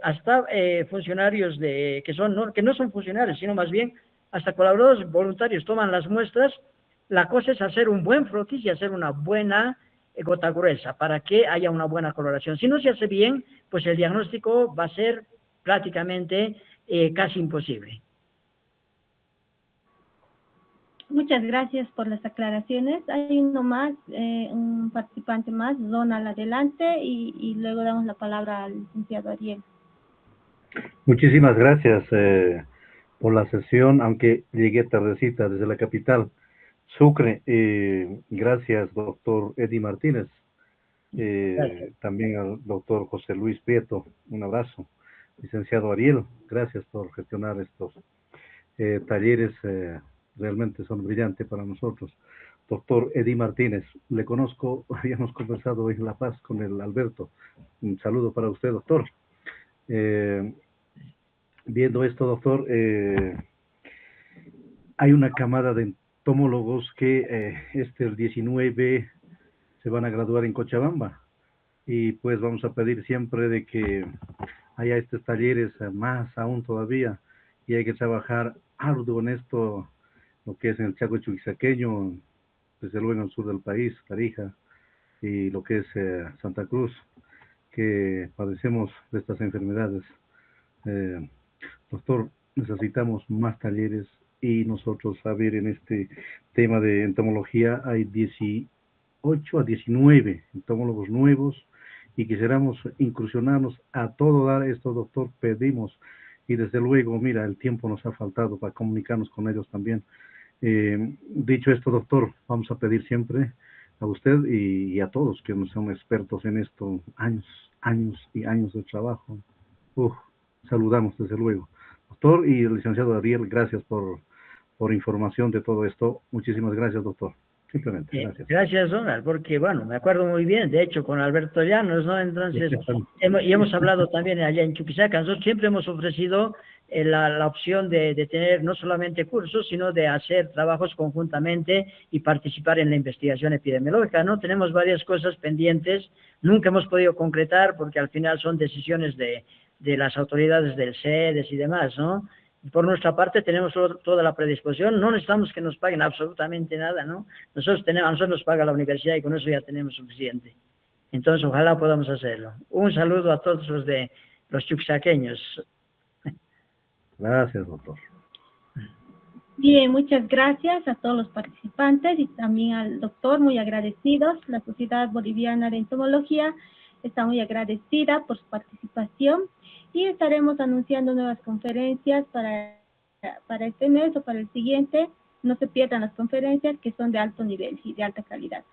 hasta funcionarios que no son funcionarios, sino más bien hasta colaboradores voluntarios toman las muestras. La cosa es hacer un buen frotis y hacer una buena gota gruesa para que haya una buena coloración. Si no se hace bien, pues el diagnóstico va a ser prácticamente casi imposible. Muchas gracias por las aclaraciones. Hay uno más, un participante más, Donald, adelante, y luego damos la palabra al licenciado Ariel. Muchísimas gracias por la sesión, aunque llegué tardecita desde la capital, Sucre. Gracias, doctor Eddie Martínez. También al doctor José Luis Prieto, un abrazo. Licenciado Ariel, gracias por gestionar estos talleres, realmente son brillantes para nosotros. Doctor Eddie Martínez, le conozco, habíamos conversado hoy en La Paz con el Alberto. Un saludo para usted, doctor. Viendo esto, doctor, hay una camada de entomólogos que el 19 se van a graduar en Cochabamba, y pues vamos a pedir siempre de que haya estos talleres más aún todavía, y hay que trabajar arduo en esto, lo que es en el Chaco Chuquisaqueño, desde luego en el sur del país, Tarija, y lo que es Santa Cruz, que padecemos de estas enfermedades. Doctor, necesitamos más talleres, y nosotros, a ver, en este tema de entomología hay 18 a 19 entomólogos nuevos, y quisiéramos incursionarnos a todo dar esto, doctor, pedimos, y desde luego, mira, el tiempo nos ha faltado para comunicarnos con ellos también. Dicho esto, doctor, vamos a pedir siempre a usted y a todos que no son expertos en esto, años y años de trabajo. Saludamos desde luego. Doctor y el licenciado Ariel, gracias por información de todo esto. Muchísimas gracias, doctor. Simplemente, gracias. Gracias, Donald, porque, bueno, me acuerdo muy bien, de hecho, con Alberto Llanos, ¿no? Entonces, hemos hablado también allá en Chuquisaca. Nosotros siempre hemos ofrecido la opción de tener no solamente cursos, sino de hacer trabajos conjuntamente y participar en la investigación epidemiológica, ¿no? Tenemos varias cosas pendientes, nunca hemos podido concretar porque al final son decisiones de las autoridades del CEDES y demás, ¿no? Por nuestra parte tenemos toda la predisposición, no necesitamos que nos paguen absolutamente nada, ¿no? A nosotros nos paga la universidad y con eso ya tenemos suficiente. Entonces, ojalá podamos hacerlo. Un saludo a todos los chuquisaqueños. Gracias, doctor. Bien, muchas gracias a todos los participantes y también al doctor, muy agradecidos. La Sociedad Boliviana de Entomología está muy agradecida por su participación, y estaremos anunciando nuevas conferencias para este mes o para el siguiente. No se pierdan las conferencias, que son de alto nivel y de alta calidad.